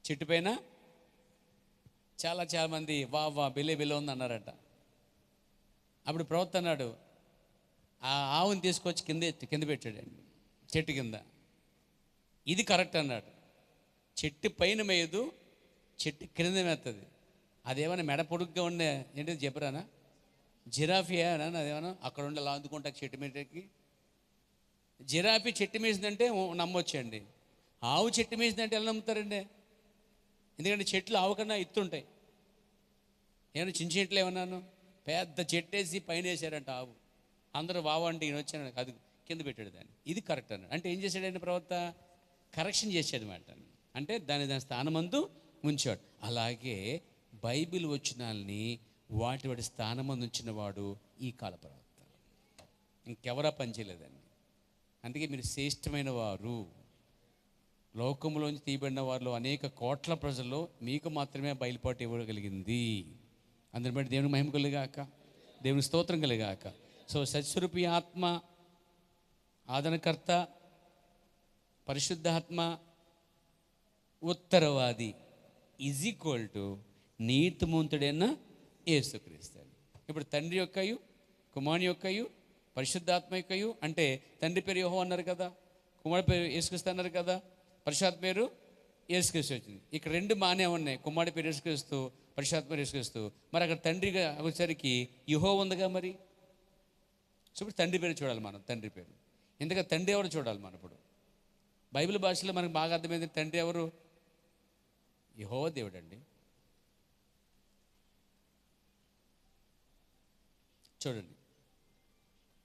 చెట్టు పైన చాలా మంది వా బెల్లే ఉంది అన్నారట. అప్పుడు ప్రవక్త అన్నాడు, ఆ ఆవుని తీసుకొచ్చి కింద పెట్టాడండి, చెట్టు కింద. ఇది కరెక్ట్ అన్నాడు. చెట్టు పైన మేయదు, చెట్టు కింద మేస్తుంది. అదేమన్నా మెడ పొడుగ్గా ఉండే ఏంటి చెప్పరానా? జిరాఫియా అని అదేమన్నా అక్కడ ఉండి అలా అందుకుంటా చెట్టు మీదకి. జిరాఫీ చెట్టు మీసిందంటే నమ్మొచ్చండి. ఆవు చెట్టు మీసిందంటే ఎలా నమ్ముతారండి? ఎందుకంటే చెట్లు ఆవు కన్నా ఎత్తుంటాయి. ఏమన్నా చిన్న చెట్లు ఏమన్నాను, పెద్ద చెట్టు వేసి పైన వేసారంట ఆవు. అందరూ వావంటే ఈయన వచ్చాను అది కింద పెట్టాడు దాన్ని. ఇది కరెక్ట్ అన్నాడు. అంటే ఏం చేశాడండి ప్రవక్త? కరెక్షన్ చేశాడు అన్నమాట. అంటే దాని స్థానమందు ఉంచాడు. అలాగే బైబిల్ వచనాల్ని వాటి స్థానమందు ఉంచిన వాడు ఈ కాల ప్రవక్త. ఇంకెవరా పనిచేయలేదండి. అందుకే మీరు శ్రేష్టమైన వారు. లోకంలోంచి తీయబడిన వారిలో అనేక కోట్ల ప్రజల్లో మీకు మాత్రమే బయలుపాటు ఇవ్వగలిగింది. అందరి బట్టి దేవుని మహిమ కలిగాక, దేవుని స్తోత్రం కలిగాక. సో సత్స్వరూపి ఆత్మ, ఆదరణకర్త, పరిశుద్ధాత్మ ఉత్తరవాది ఈజ్ ఈక్వల్ టు నీతిమంతుడైన యేసుక్రీస్తు. ఇప్పుడు తండ్రి యొక్కయు, కుమారుని యొక్కయు, పరిశుద్ధాత్మ యొక్కయు, అంటే తండ్రి పేరు యెహోవా అన్నారు కదా, కుమారుడు పేరు యేసుక్రీస్తు అన్నారు కదా, పరిశుద్ధాత్మ పేరు యేసుక్రీస్తు వచ్చింది. ఇక్కడ రెండు మానే ఉన్నాయి, కుమారుడి పేరు యేసుక్రీస్తు, పరిశుద్ధాత్మ పేరు యేసుక్రీస్తు. మరి అక్కడ తండ్రిగా వచ్చేసరికి యెహోవా ఉందిగా మరి. సో ఇప్పుడు తండ్రి పేరు చూడాలి మనం, తండ్రి పేరు. ఎందుకంటే తండ్రి ఎవరు చూడాలి మనం. ఇప్పుడు బైబిల్ భాషలో మనకు బాగా అర్థమైంది, తండ్రి ఎవరు? యెహోవా దేవుడు అండి. చూడండి,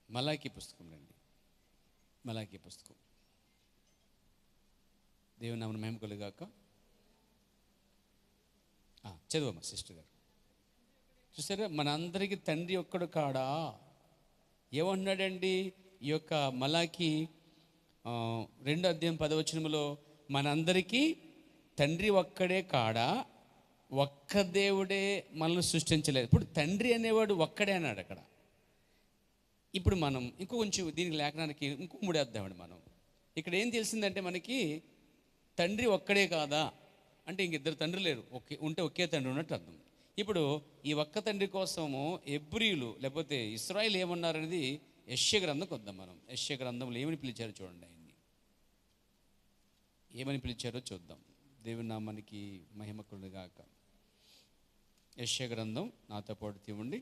మలాకీ పుస్తకం రండి, మలాకీ పుస్తకం. దేవుని నామమున మహిమ కలుగుగాక. చదువమ్మా సిస్టర్ గారు. చూసారా, మనందరికీ తండ్రి ఒక్కడు కాడా? ఏమంటున్నాడండి ఈ యొక్క మలాకీ 2:10 మనందరికీ తండ్రి ఒక్కడే కాడా, ఒక్క దేవుడే మనల్ని సృష్టించలేదు. ఇప్పుడు తండ్రి అనేవాడు ఒక్కడే అన్నాడు అక్కడ. ఇప్పుడు మనం ఇంకో కొంచెం దీనికి లేఖనానికి ఇంకో ముడేద్దామండి. మనం ఇక్కడ ఏం తెలిసిందంటే మనకి తండ్రి ఒక్కడే కాదా అంటే ఇంకిద్దరు తండ్రి లేరు, ఉంటే ఒకే తండ్రి ఉన్నట్టు అర్థం. ఇప్పుడు ఈ ఒక్క తండ్రి కోసము ఎబ్రీలు లేకపోతే ఇశ్రాయేలు ఏమన్నారనేది యెషయా గ్రంథంకి వద్దాం మనం. యెషయా గ్రంథంలో ఏమని పిలిచారో చూడండి, ఆయన్ని ఏమని పిలిచారో చూద్దాం. దేవుని నామానికి మహిమ కలుగుగాక. యెషయా గ్రంథం నాతో పాటు తీయండి.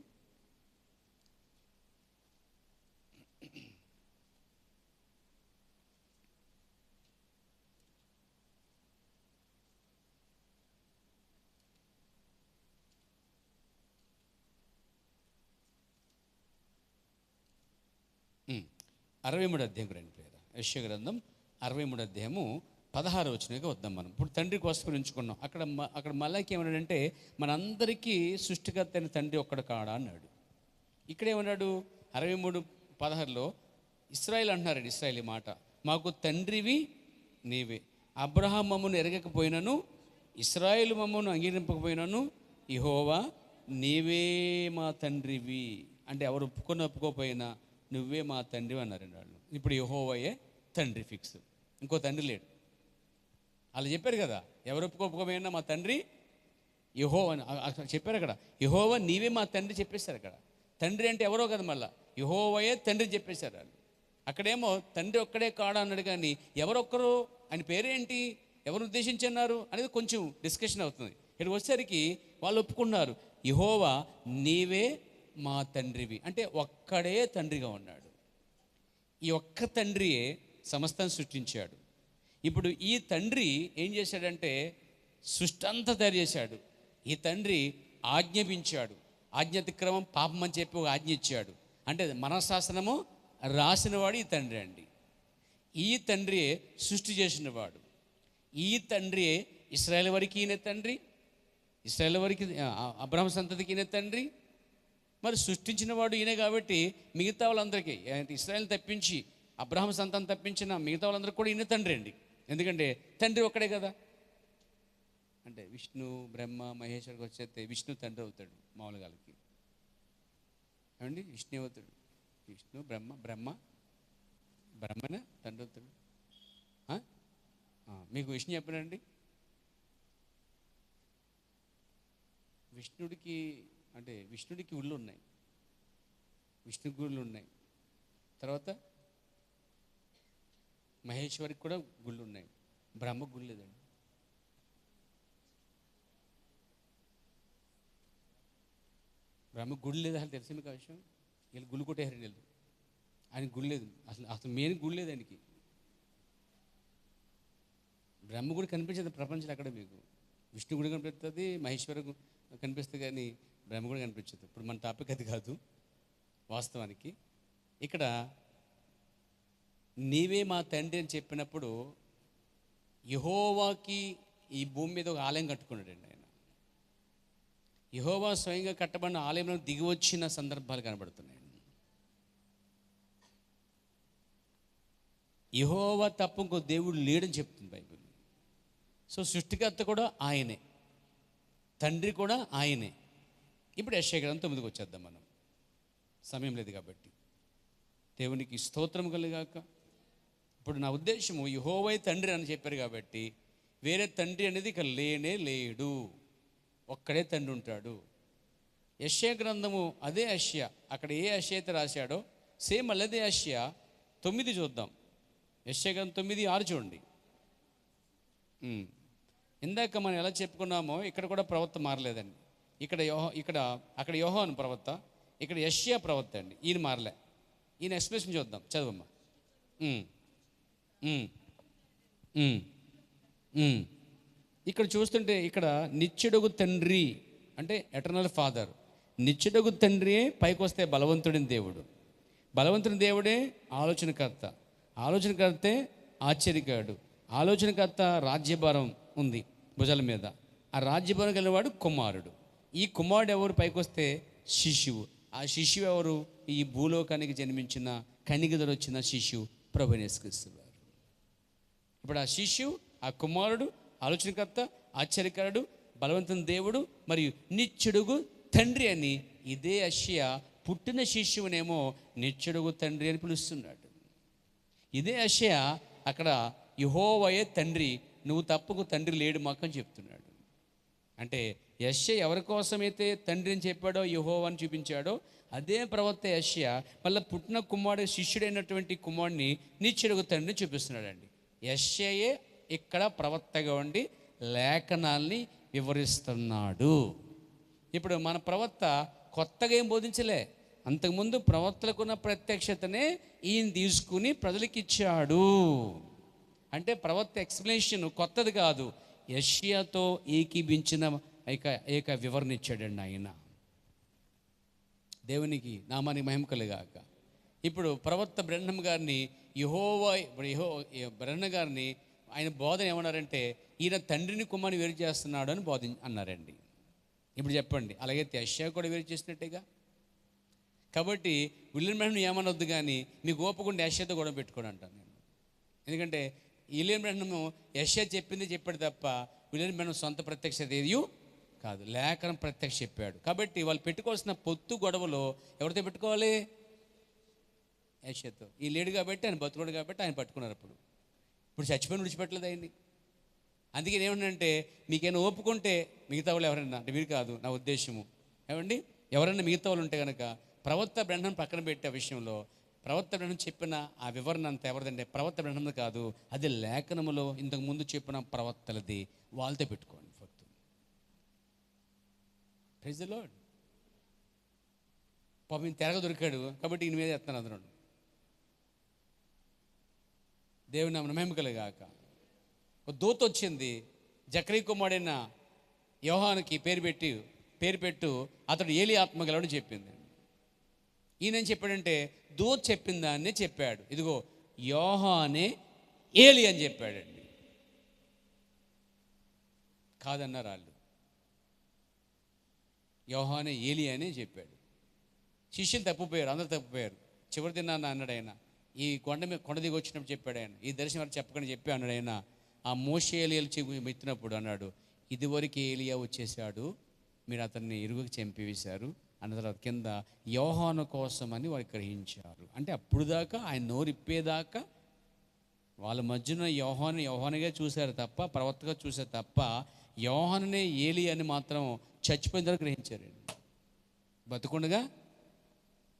అరవై 63వ అధ్యాయం రండి ప్రియరా. యెషయా గ్రంథం 63వ అధ్యాయము 16వ వచనంగా వద్దాం మనం. ఇప్పుడు తండ్రి కోసం ఎంచుకున్నాం. అక్కడ మలాకి ఏమన్నాడంటే మనందరికీ సృష్టికర్త అయిన తండ్రి ఒక్కడు కాడా అన్నాడు. ఇక్కడ ఏమన్నాడు 63:16లో ఇశ్రాయేలు అంటున్నారండి. ఇశ్రాయేలు మాట, మాకు తండ్రివి నీవే, అబ్రహాం మమ్మను ఎరగకపోయినను, ఇశ్రాయేలు మమ్మను అంగీకరింపకపోయినను, యెహోవా నీవే మా తండ్రివి. అంటే ఎవరు ఒప్పుకోకపోయినా నువ్వే మా తండ్రి అన్నారండి వాళ్ళు. ఇప్పుడు యెహోవాయే తండ్రి ఫిక్స్, ఇంకో తండ్రి లేడు. వాళ్ళు చెప్పారు కదా, ఎవరు ఒప్పుకోకపోయినా మా తండ్రి యెహోవా అని చెప్పారు అక్కడ. యెహోవా నీవే మా తండ్రి చెప్పేశారు అక్కడ. తండ్రి అంటే ఎవరో కదా, మళ్ళీ యెహోవాయే తండ్రి చెప్పేశారు వాళ్ళు. అక్కడేమో తండ్రి ఒక్కడే కాడా అన్నాడు, కానీ ఎవరొక్కరు, ఆయన పేరేంటి, ఎవరు ఉద్దేశించున్నారు అనేది కొంచెం డిస్కషన్ అవుతుంది. ఇక్కడ వచ్చేసరికి వాళ్ళు ఒప్పుకున్నారు, యెహోవా నీవే మా తండ్రివి, అంటే ఒక్కడే తండ్రిగా ఉన్నాడు. ఈ ఒక్క తండ్రియే సమస్తాన్ని సృష్టించాడు. ఇప్పుడు ఈ తండ్రి ఏం చేశాడంటే సృష్టి అంతా తయారు చేశాడు. ఈ తండ్రి ఆజ్ఞాపించాడు, ఆజ్ఞాతిక్రమం పాపం అని చెప్పి ఒక ఆజ్ఞ ఇచ్చాడు. అంటే మనశాసనము రాసినవాడు ఈ తండ్రి అండి. ఈ తండ్రియే సృష్టి చేసినవాడు. ఈ తండ్రియే ఇశ్రాయేలు వరకు ఈయన తండ్రి, ఇశ్రాయేలు వరకు అబ్రహాము సంతతికి ఈయన తండ్రి. మరి సృష్టించిన వాడు ఈయనే కాబట్టి మిగతా వాళ్ళందరికీ, ఇశ్రాయేలుని తప్పించి అబ్రహాము సంతానం తప్పించిన మిగతా వాళ్ళందరికీ కూడా ఈయన తండ్రి అండి. ఎందుకంటే తండ్రి ఒక్కడే కదా. అంటే విష్ణు బ్రహ్మ మహేశ్వరికి వచ్చేస్తే విష్ణు తండ్రి అవుతాడు మామూలుగా వాళ్ళకి. ఏమండి, విష్ణు అవుతాడు, విష్ణు బ్రహ్మనే తండ్రి అవుతాడు. మీకు విష్ణు చెప్పనండి. విష్ణుడికి ఉళ్ళు ఉన్నాయి, విష్ణు గుళ్ళు ఉన్నాయి. తర్వాత మహేశ్వరికి కూడా గుళ్ళు ఉన్నాయి, బ్రహ్మకు గుళ్ళు లేదండి. బ్రహ్మకు గుడి లేదు, అసలు తెలిసి మీకు ఆ విషయం. వీళ్ళు గుళ్ళు కొట్టేసారు వీళ్ళు. ఆయనకి గుడి లేదు, అసలు మెయిన్ గుడి లేదు ఆయనకి. బ్రహ్మ గుడి కనిపించేది ప్రపంచంలో అక్కడ మీకు. విష్ణు గుడి కనిపిస్తుంది, మహేశ్వర కనిపిస్తుంది, కానీ బ్రహ్మ గుడి కనిపించదు. ఇప్పుడు మన టాపిక్ అది కాదు. వాస్తవానికి ఇక్కడ నీవే మా తండ్రి అని చెప్పినప్పుడు యెహోవాకి ఈ భూమి మీద ఒక ఆలయం కట్టుకున్నాడండి ఆయన. యెహోవా స్వయంగా కట్టబడిన ఆలయంలో దిగి వచ్చిన సందర్భాలు కనబడుతున్నాయండి. యెహోవా తప్ప ఇంకో దేవుడు లేడని చెప్తుంది బైబిల్. సో సృష్టికర్త కూడా ఆయనే, తండ్రి కూడా ఆయనే. ఇప్పుడు యెషయా గ్రంథం 9కి వచ్చేద్దాం మనం, సమయం లేదు కాబట్టి. దేవునికి స్తోత్రం కలుగాక. ఇప్పుడు నా ఉద్దేశము యెహోవా తండ్రి అని చెప్పారు కాబట్టి వేరే తండ్రి అనేది ఇక లేనే లేడు, ఒక్కడే తండ్రి ఉంటాడు. యెషయా గ్రంథము అదే యెషయా, అక్కడ ఏ యెషయా అయితే రాశాడో సేమ్ అదే యెషయా 9 చూద్దాం. యెషయా గ్రంథం 9:6 చూడండి. ఇందాక మనం ఎలా చెప్పుకున్నామో ఇక్కడ కూడా ప్రవక్త మారలేదండి. అక్కడ యోహాను ప్రవక్త, ఇక్కడ యెషయా ప్రవక్త అండి. ఈయన మారలే. ఈయన ఎక్స్ప్రెషన్ చూద్దాం, చదవమ్మా. ఇక్కడ చూస్తుంటే ఇక్కడ నిత్యుడగు తండ్రి అంటే ఎటర్నల్ ఫాదర్, నిత్యుడగు తండ్రియే పైకి వస్తే బలవంతుడిని దేవుడు, బలవంతుని దేవుడే ఆలోచనకర్త, ఆలోచనకర్తే ఆశ్చర్యకారుడు, ఆలోచనకర్త రాజ్యభారం ఉంది భుజాల మీద, ఆ రాజ్యభారం కలిగినవాడు కుమారుడు. ఈ కుమారుడు ఎవరు పైకి వస్తే శిశువు, ఆ శిశువు ఎవరు? ఈ భూలోకానికి జన్మించిన కనిగిదలు వచ్చిన శిశువు ప్రభువైన యేసుక్రీస్తు వారు. ఇప్పుడు ఆ శిశువు, ఆ కుమారుడు ఆలోచనకర్త, ఆశ్చర్యకారుడు, బలవంతుని దేవుడు మరియు నిత్యుడుగు తండ్రి అని ఇదే యెషయా పుట్టిన శిశువునేమో నిత్యుడుగు తండ్రి అని పిలుస్తున్నాడు. ఇదే యెషయా అక్కడ యెహోవాయే తండ్రి, నువ్వు తప్పకు తండ్రి లేడు మాకు అని చెప్తున్నాడు. అంటే యెషయా ఎవరి కోసమైతే తండ్రి అని చెప్పాడో, యెహోవా అని చూపించాడో, అదే ప్రవక్త యెషయా మళ్ళీ పుట్టిన కుమారుడు శిష్యుడైనటువంటి కుమారుడిని నిత్యుడుగు తండ్రిని చూపిస్తున్నాడండి. యెషయాయే ఇక్కడ ప్రవక్తగా ఉండి లేఖనాల్ని వివరిస్తున్నాడు. ఇప్పుడు మన ప్రవక్త కొత్తగా ఏం బోధించలే, అంతకుముందు ప్రవక్తలకున్న ప్రత్యక్షతనే ఈయన తీసుకుని ప్రజలకు ఇచ్చాడు. అంటే ప్రవక్త ఎక్స్ప్లెనేషన్ కొత్తది కాదు, యెషయాతో ఏకీభించిన ఏక వివరణ ఇచ్చాడండి ఆయన. దేవునికి నామానికి మహిమ కలుగాక. ఇప్పుడు ప్రవక్త బ్రహ్నం గారిని బ్రహ్మ గారిని ఆయన బోధన ఏమన్నారంటే ఈయన తండ్రిని కుమారుని వేరు చేస్తున్నాడు అని అన్నారండి. ఇప్పుడు చెప్పండి, అలాగైతే యెషయా కూడా వేరు చేసినట్టేగా. కాబట్టి విలియం బ్రహ్నం ఏమనొద్దు, కానీ మీకు ఓపకుండా యెషయాతో గొడవ పెట్టుకోండి అంటాను నేను. ఎందుకంటే విలియం బ్రహ్నము యెషయా చెప్పింది చెప్పాడు తప్ప విలియం బ్రహ్నం సొంత ప్రత్యక్షత ఏదియూ కాదు, లేఖనం ప్రత్యక్ష చెప్పాడు. కాబట్టి వాళ్ళు పెట్టుకోవాల్సిన పొత్తు గొడవలో ఎవరితో పెట్టుకోవాలి? యెషయాతో. ఈ లేడు కాబట్టి ఆయన బతుకుడు కాబట్టి ఆయన పట్టుకున్నారు. ఇప్పుడు చచ్చిపోయిన విడిచిపెట్టలేదు ఆయన్ని. అందుకే ఏమంటే మీకైనా ఒప్పుకుంటే మిగతా వాళ్ళు ఎవరైనా, అంటే మీరు కాదు నా ఉద్దేశము, ఏమండి ఎవరైనా మిగతా వాళ్ళు ఉంటే కనుక ప్రవక్త బ్రహ్మం పక్కన పెట్టే విషయంలో ప్రవక్త బ్రహ్మం చెప్పిన ఆ వివరణ అంతా ఎవరిదంటే ప్రవక్త బ్రహ్మం కాదు, అది లేఖనములో ఇంతకు ముందు చెప్పిన ప్రవక్తలది, వాళ్ళతో పెట్టుకోండి. Praise the lord. పాపం ఈయన తెరగ దొరికాడు కాబట్టి ఈయన మీద ఎత్తాను అందరూ. దేవుని నామమున మహిమ కలుగాక. ఒక దూత వచ్చింది, జకరియా కుమారుడైన యోహానుకి పేరు పెట్టు అతడు ఏలి ఆత్మ గలవాడని చెప్పింది. ఈయన ఏం చెప్పాడంటే దూత చెప్పిన దాన్నే చెప్పాడు. ఇదిగో యోహానే ఏలి అని చెప్పాడండి. కాదన్నారు వాళ్ళు, యోహానే ఏలి అనే చెప్పాడు. శిష్యులు తప్పిపోయారు, అందరూ తప్పిపోయారు. చివరి దినాన్న అన్నాడు ఆయన, ఈ కొండ దిగి వచ్చినప్పుడు చెప్పాడు ఆయన, ఈ దర్శనం వారు చెప్పకని చెప్పి అన్నాడు ఆయన. ఆ మోషే ఏలియాలు మెత్తినప్పుడు అన్నాడు, ఇదివరకు ఏలియా వచ్చేసాడు, మీరు అతన్ని ఇరుగుకి చంపివేశారు అన్న తర్వాత కింద యోహాను కోసం అని వారు గ్రహించారు. అంటే అప్పుడు దాకా ఆయన నోరిప్పేదాకా వాళ్ళ మధ్యన యోహానుగా చూశారు తప్ప, ప్రవక్తగా చూశారు తప్ప, యోహానునే ఏలి అని మాత్రం చచ్చిపోయిన తర్వాత గ్రహించారండి. బతుకుండగా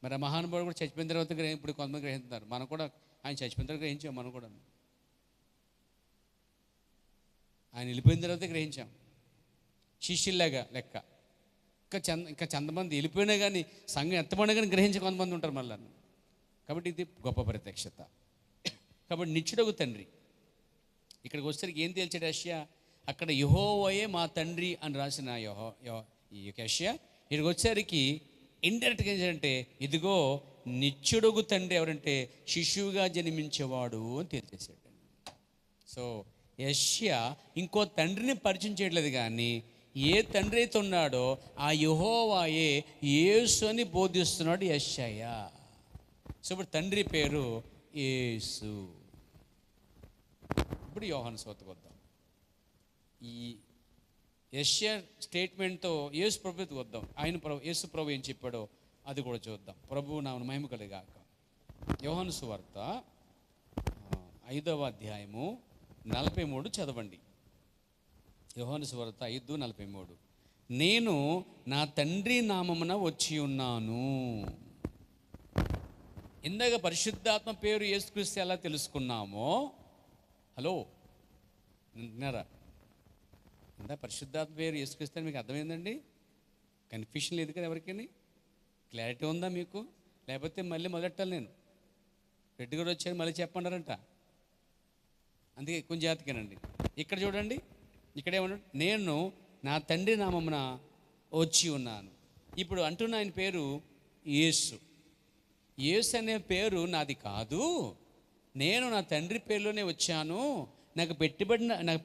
మరి ఆ మహానుభావుడు కూడా చచ్చిపోయిన తర్వాత ఇప్పుడు కొంతమంది గ్రహిస్తున్నారు. మనం కూడా ఆయన చచ్చిపోయిన తర్వాత గ్రహించాం, మనం కూడా ఆయన వెళ్ళిపోయిన తర్వాత గ్రహించాం. శిష్యుల్లాగా లెక్క. ఇంకా చందమంది వెళ్ళిపోయినా కానీ సంఘం ఎంతమంది కానీ గ్రహించే కొంతమంది ఉంటారు మళ్ళీ. కాబట్టి ఇది గొప్ప ప్రత్యక్షత. కాబట్టి నిత్యుడగు తండ్రి ఇక్కడికి వచ్చేసరికి ఏం తేల్చాడు యెషయా? అక్కడ యెహోవాయే మా తండ్రి అని రాసిన యెషయా ఇక్కడికి వచ్చేసరికి ఇండైరెక్ట్గా ఏంటంటే ఇదిగో నిత్యుడుగు తండ్రి ఎవరంటే శిశువుగా జన్మించేవాడు అని తెలిసేసాడు. సో యెషయా ఇంకో తండ్రిని పరిచయం చేయట్లేదు, కానీ ఏ తండ్రి అయితే ఉన్నాడో ఆ యెహోవాయే యేసు అని బోధిస్తున్నాడు యెషయా. సో ఇప్పుడు తండ్రి పేరు యేసు. ఇప్పుడు యోహాను సువార్తకు వద్దాం. ఈ యెషయా స్టేట్మెంట్తో యేసు ప్రభుకి వద్దాం. యేసు ప్రభు ఏం చెప్పాడో అది కూడా చూద్దాం. ప్రభువు నామమున మహిమ కలుగాక. యోహాను సువార్త 5వ అధ్యాయము 43 చదవండి. యోహాను సువార్త 5:43. నేను నా తండ్రి నామమున వచ్చి ఉన్నాను. ఇందాక పరిశుద్ధాత్మ పేరు యేసుక్రీస్తు ఎలా తెలుసుకున్నామో, హలో విన్నారా? ఇందాక పరిశుద్ధాత్మ పేరు యేసుక్రీస్తు అని మీకు అర్థమైందండి? కన్ఫ్యూషన్ లేదు కదా ఎవరికైనా? క్లారిటీ ఉందా మీకు? లేకపోతే మళ్ళీ మొదలెట్టాలి నేను. రెడ్డి గారు వచ్చారు మళ్ళీ చెప్పండారంట. అందుకే కొంచెం జాగ్రత్తగానండి. ఇక్కడ చూడండి, ఇక్కడేమన్నాడు? నేను నా తండ్రి నామమున వచ్చి ఉన్నాను. ఇప్పుడు అంటున్న ఆయన పేరు యేసు. యేసు అనే పేరు నాది కాదు, నేను నా తండ్రి పేరులోనే వచ్చాను. నాకు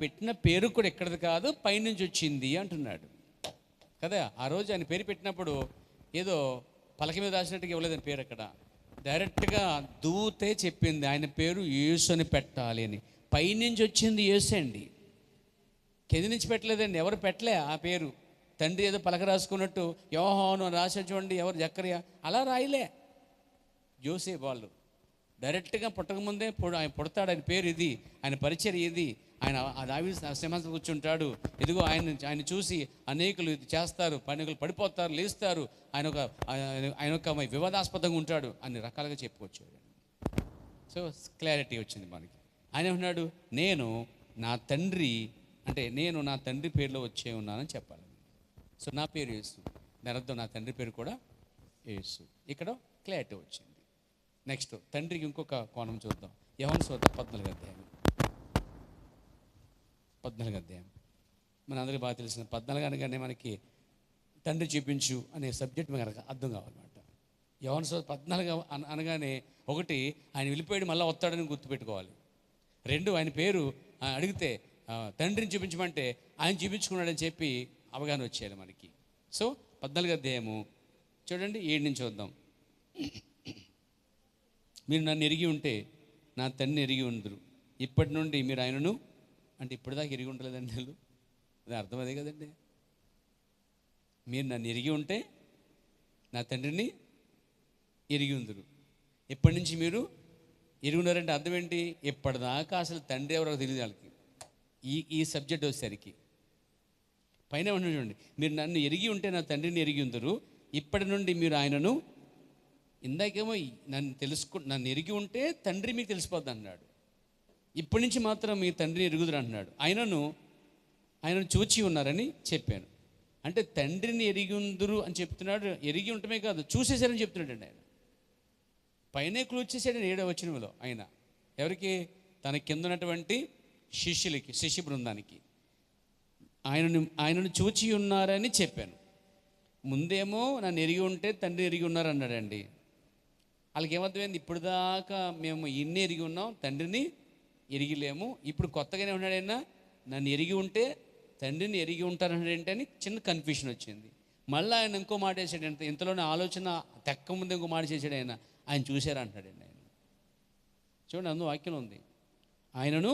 పెట్టిన పేరు కూడా ఎక్కడిది కాదు, పైనుంచి వచ్చింది అంటున్నాడు కదా. ఆ రోజు ఆయన పేరు పెట్టినప్పుడు ఏదో పలక మీద రాసినట్టుగా ఇవ్వలేదని పేరు. అక్కడ డైరెక్ట్గా దూతే చెప్పింది ఆయన పేరు యేసు అని పెట్టాలి అని. పైనుంచి వచ్చింది యేసు అండి, కింది నుంచి పెట్టలేదండి. ఎవరు పెట్టలే ఆ పేరు. తండ్రి ఏదో పలక రాసుకున్నట్టు యోహాను అని రాసే చూడండి, ఎవరు జక్కరియా అలా రాయలే. యోసేపు వాళ్ళు డైరెక్ట్గా పుట్టకముందే ఆయన పుడతాడు, ఆయన పేరు ఇది, ఆయన పరిచర్య ఇది, ఆయన దావీదు సింహాసనం కూర్చుంటాడు, ఇదిగో ఆయన చూసి అనేకులు ఇది చేస్తారు, అనేకులు పడిపోతారు, లేస్తారు, ఆయన ఒక వివాదాస్పదంగా ఉంటాడు, అన్ని రకాలుగా చెప్పుకొచ్చాడు. సో క్లారిటీ వచ్చింది మనకి. ఆయన ఏమన్నాడు? నేను నా తండ్రి పేరులో వచ్చే ఉన్నానని చెప్పాలి. సో నా పేరు యేసు, దాని అర్థం నా తండ్రి పేరు కూడా యేసు. ఇక్కడ క్లారిటీ వచ్చింది. నెక్స్ట్ తండ్రికి ఇంకొక కోణం చూద్దాం. యోహాను సువార్త 14వ అధ్యాయం. మన అందరికీ బాగా తెలిసిన 14 అనగానే మనకి తండ్రి చూపించు అనే సబ్జెక్ట్ మనకు అర్థం కావాలన్నమాట. యోహాను సువార్త 14 అనగానే ఒకటి, ఆయన వెళ్ళిపోయాడు మళ్ళీ వస్తాడని గుర్తుపెట్టుకోవాలి. 2, ఆయన పేరు అడిగితే తండ్రిని చూపించమంటే ఆయన చూపించుకున్నాడని చెప్పి అవగాహన వచ్చేయాలి మనకి. సో 14వ అధ్యాయము చూడండి, 7 నుంచి చూద్దాం. మీరు నన్ను ఎరిగి ఉంటే నా తండ్రిని ఎరిగి ఉందరు. ఇప్పటి నుండి మీరు ఆయనను, అంటే ఇప్పటిదాకా ఎరిగి ఉండలేదండి వాళ్ళు. అది అర్థం అదే కదండి. మీరు నన్ను ఎరిగి ఉంటే నా తండ్రిని ఎరిగి ఉందరు. ఎప్పటి నుంచి మీరు ఎరిగి ఉన్నారంటే అర్థం ఏంటి? ఇప్పటిదాకా అసలు తండ్రి ఎవరో తెలియదు వాళ్ళకి. ఈ సబ్జెక్ట్ వచ్చేసరికి పైన చూడండి, మీరు నన్ను ఎరిగి ఉంటే నా తండ్రిని ఎరిగి ఉందరు. ఇప్పటి నుండి మీరు ఆయనను, ఇందాకేమో నన్ను ఎరిగి ఉంటే తండ్రి మీకు తెలిసిపోద్ది అన్నాడు. ఇప్పటి నుంచి మాత్రం మీ తండ్రిని ఎరుగుదురు అంటున్నాడు. ఆయనను చూచి ఉన్నారని చెప్పాను. అంటే తండ్రిని ఎరిగి ఉందురు అని చెప్తున్నాడు. ఎరిగి ఉండటమే కాదు, చూసేశారని చెప్తున్నాడు అండి. ఆయన పైనే క్లూజ్ చేశాడు 7వ వచనంలో. ఆయన ఎవరికి? తన కింద ఉన్నటువంటి శిష్య బృందానికి ఆయనను చూచి ఉన్నారని చెప్పాను. ముందేమో నన్ను ఎరిగి ఉంటే తండ్రి ఎరిగి ఉన్నారు అన్నాడండి. వాళ్ళకి ఏమర్థమైంది? ఇప్పుడు దాకా మేము ఇన్ని ఎరిగి ఉన్నాం, తండ్రిని ఎరిగిలేము. ఇప్పుడు కొత్తగానే ఉన్నాడైనా నన్ను ఎరిగి ఉంటే తండ్రిని ఎరిగి ఉంటారన్నాడు ఏంటని చిన్న కన్ఫ్యూషన్ వచ్చింది. మళ్ళీ ఆయన ఇంకో మాట వేసాడు. ఇంతలోనే ఆలోచన తెక్క ముందు ఇంకో మాట చేశాడు. ఆయన చూశారు అంటున్నాడండి. ఆయన చూడండి, అందులో వాక్యం ఉంది, ఆయనను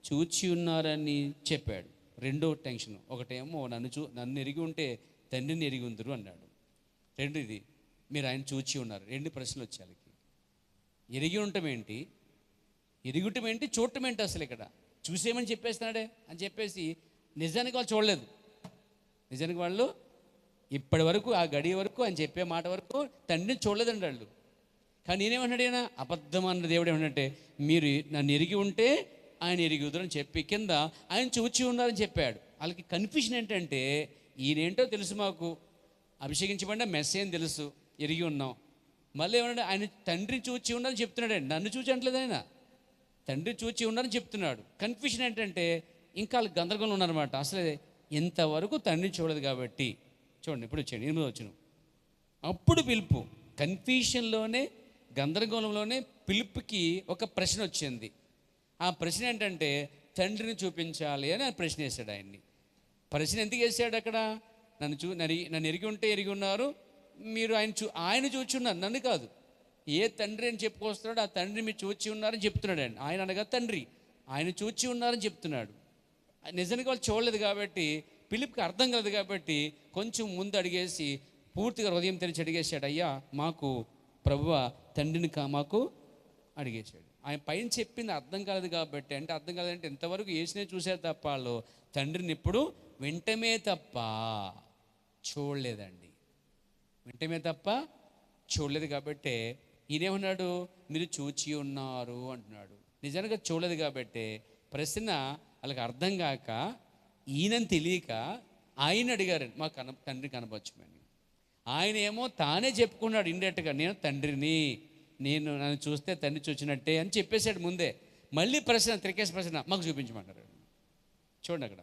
చూచి ఉన్నారని చెప్పాడు. 2వ టెన్షన్, ఒకటేమో నన్ను ఎరిగి ఉంటే తండ్రిని ఎరిగి ఉందరు అన్నాడు. 2 ఇది, మీరు ఆయన చూచి ఉన్నారు. 2 ప్రశ్నలు వచ్చాయి. ఎరిగి ఉండటం ఏంటి, ఎరుగుటం ఏంటి, చూడటం ఏంటి? అసలు ఇక్కడ చూసేమని చెప్పేస్తున్నాడే అని చెప్పేసి నిజానికి వాళ్ళు చూడలేదు. నిజానికి వాళ్ళు ఇప్పటి వరకు ఆ గడియ వరకు ఆయన చెప్పే మాట వరకు తండ్రిని చూడలేదండి వాళ్ళు. కానీ నేనేమన్నాడు? ఆయన అబద్ధం అన్న దేవుడు ఏమన్నంటే, మీరు నన్ను ఎరిగి ఉంటే ఆయన ఎరుగుదురని చెప్పి కింద ఆయన చూచి ఉన్నారని చెప్పాడు. వాళ్ళకి కన్ఫ్యూషన్ ఏంటంటే, ఈయనేంటో తెలుసు, మాకు అభిషేకించబడిన మెస్సేజ్ అని తెలుసు, ఎరిగి ఉన్నాం. మళ్ళీ ఏమన్నా ఆయన తండ్రిని చూచి ఉన్నారని చెప్తున్నాడండి. నన్ను చూచి అంటలేదు, ఆయన తండ్రి చూచి ఉన్నారని చెప్తున్నాడు. కన్ఫ్యూషన్ ఏంటంటే ఇంకా వాళ్ళు గందరగోళం ఉన్నారన్నమాట. అసలు ఇంతవరకు తండ్రిని చూడలేదు కాబట్టి. చూడండి, ఇప్పుడు వచ్చాడు 8వ వచనం. అప్పుడు పిలుపు, కన్ఫ్యూషన్లోనే గందరగోళంలోనే పిలుపుకి ఒక ప్రశ్న వచ్చింది. ఆ ప్రశ్న ఏంటంటే తండ్రిని చూపించాలి అని ఆ ప్రశ్న వేశాడు ఆయన్ని. ప్రశ్న ఎందుకు వేసాడు అక్కడ? నన్ను ఎరిగి ఉంటే ఎరిగి ఉన్నారు, మీరు ఆయన చూచున్నారు, నన్ను కాదు. ఏ తండ్రి అని చెప్పుకొస్తున్నాడు ఆ తండ్రి మీరు చూచి ఉన్నారని చెప్తున్నాడు అండి. ఆయన అనగా తండ్రి, ఆయన చూచి ఉన్నారని చెప్తున్నాడు. నిజానికి వాళ్ళు చూడలేదు కాబట్టి, పిలుపుకి అర్థం కలదు కాబట్టి కొంచెం ముందు అడిగేసి పూర్తిగా హృదయం తెరిచి అడిగేశాడు, అయ్యా మాకు ప్రభువా తండ్రిని మాకు అడిగేశాడు. ఆయన పైన చెప్పింది అర్థం కాలేదు కాబట్టి, అంటే అర్థం కాలేదంటే ఇంతవరకు యేసునే చూశారు తప్ప వాళ్ళు తండ్రిని ఎప్పుడు వెంటనే తప్ప చూడలేదండి. వెంటనే తప్ప చూడలేదు కాబట్టి ఈయనేమన్నాడు, మీరు చూచి ఉన్నారు అంటున్నాడు. నిజంగా చూడలేదు కాబట్టి ప్రశ్న వాళ్ళకి అర్థం కాక ఈయనని తెలియక ఆయన అడిగారు, మా తండ్రి కనపరచమని. ఆయన ఏమో తానే చెప్పుకున్నాడు ఇండైరెక్ట్గా, నేను తండ్రిని, నన్ను చూస్తే తండ్రి చూచినట్టే అని చెప్పేశాడు ముందే. మళ్ళీ ప్రశ్న, త్రికేశ ప్రశ్న, మాకు చూపించమన్నారు. చూడండి అక్కడ,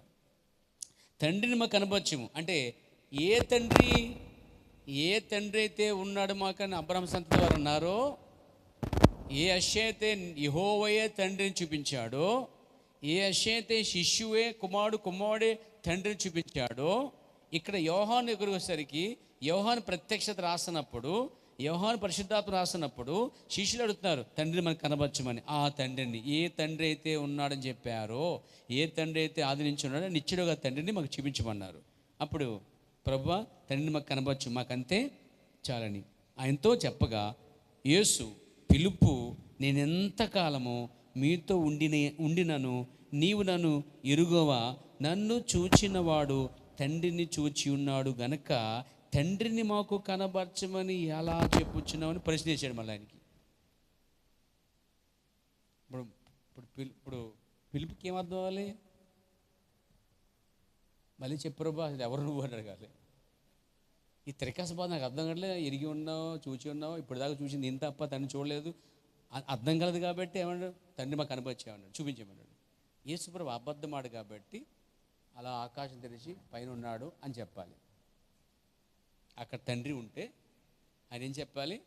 తండ్రిని మాకు కనపరచము అంటే ఏ తండ్రి అయితే ఉన్నాడు మాకని అబ్రహాము సంతతి వారు అన్నారో, ఏ యెషయా అయితే యెహోవాయే తండ్రిని చూపించాడో, ఏ యెషయా అయితే శిష్యువే కుమారుడే తండ్రిని చూపించాడో, ఇక్కడ యోహాను దగ్గరికి వచ్చేసరికి యోహాను ప్రత్యక్షత రాసినప్పుడు, యోహాను పరిశుద్ధాత్మ రాసినప్పుడు శిష్యులు అడుగుతున్నారు, తండ్రిని మనకు కనపరచమని. ఆ తండ్రిని, ఏ తండ్రి అయితే ఉన్నాడని చెప్పారో, ఏ తండ్రి అయితే ఆది నుంచి ఉన్నాడో నిత్యుడుగా తండ్రిని మాకు చూపించమన్నారు. అప్పుడు ప్రభువా తండ్రిని మాకు కనపరచు, మాకంతే చాలని ఆయనతో చెప్పగా, యేసు పిలుపు, నేనెంతకాలము మీతో ఉండినను నీవు నన్ను ఎరుగవా, నన్ను చూచినవాడు తండ్రిని చూచి ఉన్నాడు గనక తండ్రిని మాకు కనబరచమని ఎలా చెప్పుచున్నామని ప్రశ్న వేశాడు మళ్ళీ ఆయనకి. ఇప్పుడు పిలుపుకి ఏమర్థం అవ్వాలి? మళ్ళీ చెప్పరు బా, అది ఎవరు నువ్వు అని అడగాలి. ఈ త్రికాస బాధ నాకు అర్థం కావట్లేదు. ఎరిగి ఉన్నావు, చూచి ఉన్నావు, ఇప్పుడు దాకా చూసింది ఇంత తప్ప తండ్రి చూడలేదు, అర్థం కలదు కాబట్టి ఏమన్నాడు, తండ్రి మాకు కనపరిచేమన్నాడు, చూపించేమన్నాడు. యేసుప్రభు అబద్ధమాడు కాబట్టి అలా ఆకాశం తెరిచి పైన ఉన్నాడు అని చెప్పాలి. అక్కడ తండ్రి ఉంటే ఆయన ఏం చెప్పాలి,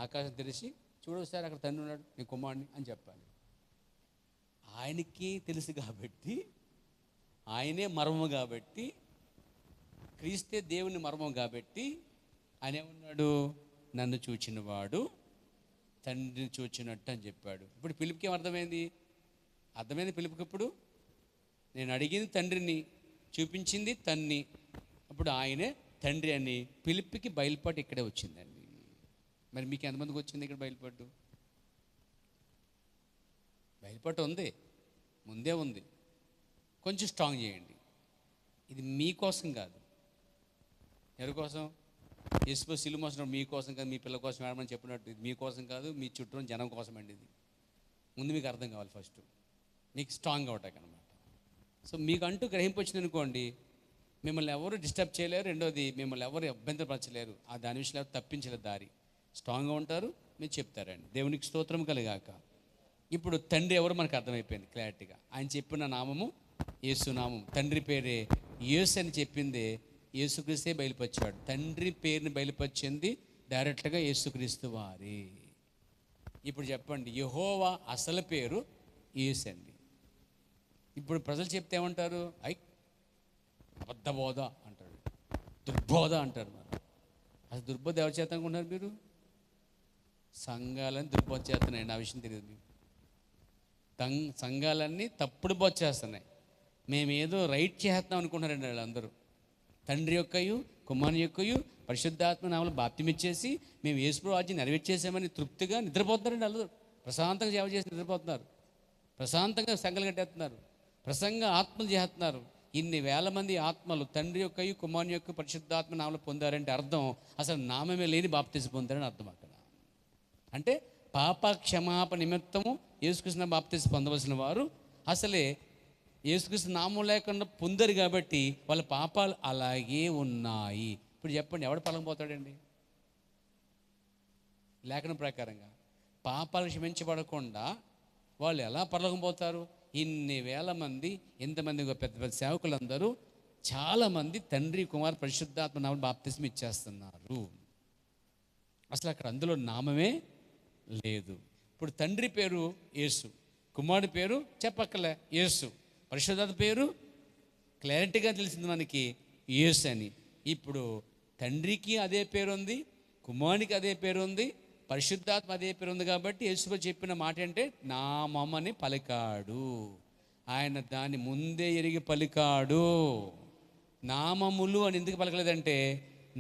ఆకాశం తెరిచి చూడొకసారి అక్కడ తండ్రి ఉన్నాడు నీ కుమారుడిని అని చెప్పాలి. ఆయనకి తెలుసు కాబట్టి, ఆయనే మర్మము కాబట్టి, క్రీస్తే దేవుని మర్మం కాబట్టి ఆయన ఏమన్నాడు, నన్ను చూచినవాడు తండ్రిని చూచినట్టు అని చెప్పాడు. ఇప్పుడు పిలుపుకి ఏం అర్థమైంది పిలుపుకి? ఇప్పుడు నేను అడిగింది తండ్రిని, చూపించింది తన్ని, అప్పుడు ఆయనే తండ్రి అని పిలుపుకి బయలుపాటు ఇక్కడే వచ్చిందండి. మరి మీకు ఎంతమందికి వచ్చింది ఇక్కడ బయలుపాటు ఉంది, ముందే ఉంది, కొంచెం స్ట్రాంగ్ చేయండి. ఇది మీకోసం కాదు. ఎవరి కోసం? యేసు సిలువ మోసినప్పుడు మీకోసం కాదు, మీ పిల్లల కోసం ఏడమని చెప్పినట్టు ఇది మీకోసం కాదు, మీ చుట్టూ జనం కోసం అండి. ఇది ముందు మీకు అర్థం కావాలి, ఫస్ట్ మీకు స్ట్రాంగ్ అవటానికి అనమాట. సో మీకు అంటూ గ్రహింపు వచ్చింది అనుకోండి, మిమ్మల్ని ఎవరు డిస్టర్బ్ చేయలేరు, రెండోది మిమ్మల్ని ఎవరు అభ్యంతరపరచలేరు, ఆ దాని విషయంలో తప్పించలేదు దారి. స్ట్రాంగ్గా ఉంటారు, మీరు చెప్తారండి. దేవునికి స్తోత్రం కలిగాక. ఇప్పుడు తండ్రి ఎవరు మనకు అర్థమైపోయింది క్లారిటీగా. ఆయన చెప్పిన నామము యేసు నామం, తండ్రి పేరే యేసు అని చెప్పిందే యేసుక్రీస్తే బయలుపరిచాడు. తండ్రి పేరుని బయలుపరిచింది డైరెక్ట్గా యేసుక్రీస్తు వారి. ఇప్పుడు చెప్పండి, యెహోవా అసలు పేరు యేసు అండి. ఇప్పుడు ప్రజలు చెప్తే ఏమంటారు, అబద్ధ బోధ అంటాడు, దుర్బోధ అంటారు. మరి అసలు దుర్బోధ ఎవరు చేత అనుకుంటున్నారు మీరు? సంఘాలని దుర్బోధ చేస్తున్నాయండి, ఆ విషయం తెలియదు మీకు. సంఘాలన్నీ తప్పుడు బోధ చేస్తున్నాయి. మేమేదో రైట్ చేస్తున్నాం అనుకుంటున్నారండి వాళ్ళందరూ. తండ్రి యొక్కయు కుమారుని యొక్కయు పరిశుద్ధాత్మ నామములో బాప్తిమిచ్చేసి మేము యేసు రాజ్యం నెరవేర్చేసామని తృప్తిగా నిద్రపోతున్నారండి. వాళ్ళు ప్రశాంతంగా సేవ చేసి నిద్రపోతున్నారు, ప్రశాంతంగా సంఘాలు కట్టేస్తున్నారు, ప్రసంగ ఆత్మలు చేస్తున్నారు. ఇన్ని వేల మంది ఆత్మలు తండ్రి యొక్కయు కుమారుని యొక్క పరిశుద్ధాత్మ నామములో పొందారంటే అర్థం అసలు నామమే లేని బాప్తిసం పొందారని అర్థం. అక్కడ అంటే పాప క్షమాపణ నిమిత్తము యేసుకృష్ణ బాప్తిసం పొందవలసిన వారు అసలే యేసుక్రీస్తు నామం లేకుండా పొందారు కాబట్టి వాళ్ళ పాపాలు అలాగే ఉన్నాయి. ఇప్పుడు చెప్పండి, ఎవడు పలం పోతాడండి? లేఖనం ప్రకారంగా పాపాలు క్షమించబడకుండా వాళ్ళు ఎలా పరలోకం పోతారు? ఇన్ని వేల మంది, ఎంతమంది పెద్ద పెద్ద సేవకులందరూ చాలామంది తండ్రి కుమార్ పరిశుద్ధాత్మ నామం బాప్తిసం ఇచ్చేస్తున్నారు. అసలు అక్కడ అందులో నామమే లేదు. ఇప్పుడు తండ్రి పేరు యేసు, కుమారుడి పేరు చెప్పక్కలే యేసు, పరిశుద్ధాత్మ పేరు క్లారిటీగా తెలిసింది మనకి యేసు అని. ఇప్పుడు తండ్రికి అదే పేరు ఉంది, కుమారునికి అదే పేరు ఉంది, పరిశుద్ధాత్మ అదే పేరు ఉంది. కాబట్టి యేసు చెప్పిన మాట అంటే నామమని పలికాడు. ఆయన దాన్ని ముందే ఎరిగి పలికాడు. నామములు అని ఎందుకు పలకలేదంటే,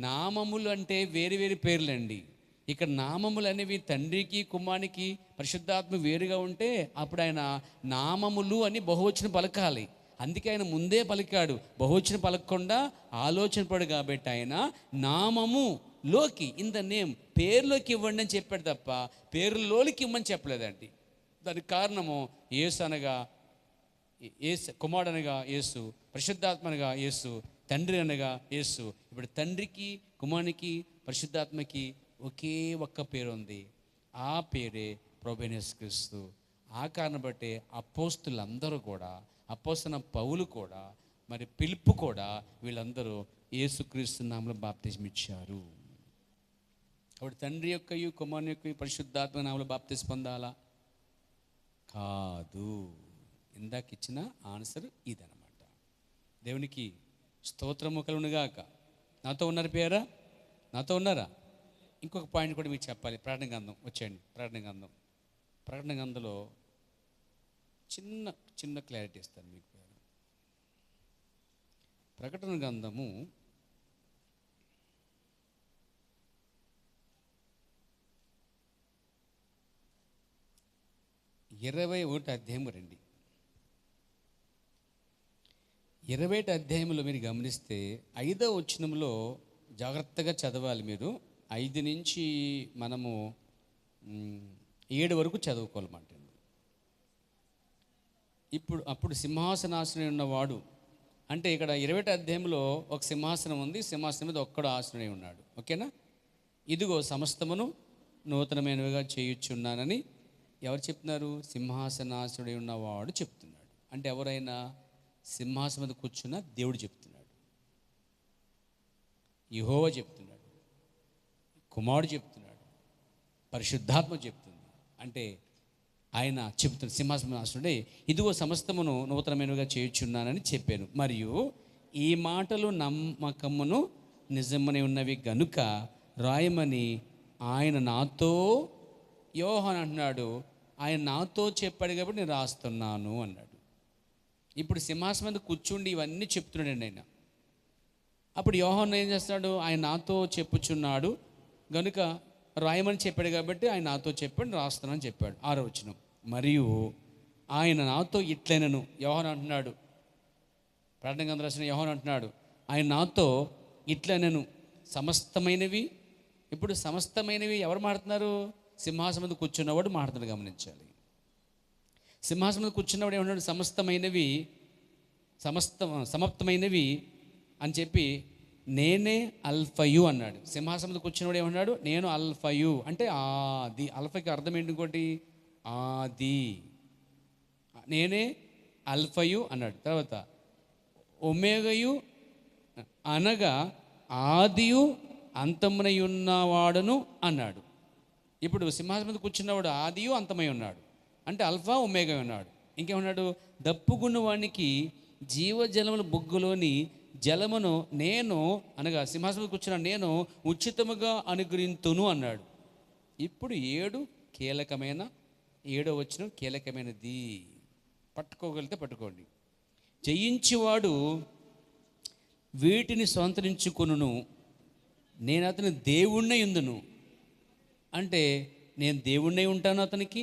నామములు అంటే వేరు వేరు పేర్లండి. ఇక్కడ నామములు అనేవి తండ్రికి కుమారునికి పరిశుద్ధాత్మ వేరుగా ఉంటే అప్పుడు ఆయన నామములు అని బహువచనం పలకాలి. అందుకే ఆయన ముందే పలికాడు. బహువచనం పలకకుండా ఆలోచన పడు కాబట్టి ఆయన నామములోకి ఇన్ ద నేమ్, పేరులోకి ఇవ్వండి అని చెప్పాడు తప్ప పేరులోకి ఇవ్వమని చెప్పలేదండి. దానికి కారణము యేసు అనగా యేసు, కుమారుడు అనగా యేసు, పరిశుద్ధాత్మ అనగా యేసు, తండ్రి అనగా యేసు. ఇప్పుడు తండ్రికి కుమారునికి పరిశుద్ధాత్మకి ఒకే ఒక్క పేరు ఉంది. ఆ పేరే ప్రభువైన యేసుక్రీస్తు. ఆ కారణం బట్టే అపోస్తులందరూ కూడా, అపోస్తలుడైన పౌలు కూడా, మరి పిలుపు కూడా, వీళ్ళందరూ యేసుక్రీస్తు నామములో బాప్తిజం ఇచ్చారు. కాబట్టి తండ్రి యొక్కయు కుమారుని యొక్క పరిశుద్ధాత్మ నామములో బాప్తిజం పొందాలా? కాదు. ఇందాక ఇచ్చిన ఆన్సర్ ఇదనమాట. దేవునికి స్తోత్రము కలుగునుగాక. నాతో ఉన్నారు పేరా? నాతో ఉన్నారా? ఇంకొక పాయింట్ కూడా మీకు చెప్పాలి. ప్రకటన గ్రంథం వచ్చేయండి. ప్రకటన గ్రంథంలో చిన్న క్లారిటీ ఇస్తాను మీకు. ప్రకటన గ్రంథము 21 అధ్యాయము రండి. 21 అధ్యాయంలో మీరు గమనిస్తే 5వ వచనంలో జాగ్రత్తగా చదవాలి మీరు. 5 నుంచి మనము 7 వరకు చదువుకోవాలన్నమాట. అప్పుడు సింహాసనాసనం ఉన్నవాడు, అంటే ఇక్కడ 21 అధ్యాయంలో ఒక సింహాసనం ఉంది. సింహాసనం మీద ఒక్కడు ఆసనుడై ఉన్నాడు. ఓకేనా? ఇదిగో సమస్తమును నూతనమైనవిగా చేయుచున్నానని ఎవరు చెప్తున్నారు? సింహాసనాసనుడై ఉన్నవాడు చెప్తున్నాడు. అంటే ఎవరైనా సింహాసనం మీద కూర్చున్న దేవుడు చెప్తున్నాడు, యెహోవా చెప్తున్నాడు, కుమారుడు చెప్తున్నాడు, పరిశుద్ధాత్మ చెప్తుంది. అంటే ఆయన చెప్తున్న సింహాసనాసనుడే ఇదిగో సమస్తమును నూతనమైనవిగా చేయుచున్నానని చెప్పాను. మరియు ఈ మాటలు నమ్మకమును నిజమని ఉన్నవి గనుక రాయమని ఆయన నాతో, యోహాను అంటున్నాడు, ఆయన నాతో చెప్పాడు కాబట్టి నేను రాస్తున్నాను అన్నాడు. ఇప్పుడు సింహాసనం మీద కూర్చుండి ఇవన్నీ చెప్తున్నాడండి ఆయన. అప్పుడు యోహాను ఏం చేస్తాడు? ఆయన నాతో చెప్పుచున్నాడు గనుక రాయమని చెప్పాడు కాబట్టి ఆయన నాతో చెప్పాడు, రాస్తున్నానని చెప్పాడు. 6వ వచనం, మరియు ఆయన నాతో ఇట్లైనను, యోహాను అంటున్నాడు, ప్రకటన గ్రంథం రాసిన యోహాను అంటున్నాడు, ఆయన నాతో ఇట్లైనను సమస్తమైనవి. ఇప్పుడు సమస్తమైనవి ఎవరు మాట్లాడుతున్నారు? సింహాసనం మీద కూర్చున్నవాడు మాట్లాడుతున్నాడు. గమనించాలి. సింహాసనం మీద కూర్చున్నవాడు ఏమన్నాడు? సమాప్తమైనవి అని చెప్పి నేనే అల్ఫయు అన్నాడు. సింహాసనం మీద కూర్చున్నవాడు ఏమన్నాడు? నేను అల్ఫయు అంటే ఆది. అల్ఫకి అర్థం ఏంటి? ఇంకోటి ఆది. నేనే అల్ఫయు అన్నాడు. తర్వాత ఒమేగయు అనగా ఆదియు అంతమునై ఉన్నవాడును అన్నాడు. ఇప్పుడు సింహాసనం మీద కూర్చున్నవాడు ఆదియు అంతమై ఉన్నాడు, అంటే అల్ఫా ఒమేగా ఉన్నాడు. ఇంకేమన్నాడు? దప్పుకున్న వానికి జీవజలముల బొగ్గులోని జలమును నేను, అనగా సింహాసనం మీద కూర్చున్న నేను ఉచితముగా అనుగ్రహింతును అన్నాడు. ఇప్పుడు 7వ వచనం కీలకమైనది. పట్టుకోగలిగితే పట్టుకోండి. జయించువాడు వీటిని స్వంతరించుకొనును, నేను అతని దేవుణ్ణి యుందును. అంటే నేను దేవుణ్ణి ఉంటాను అతనికి,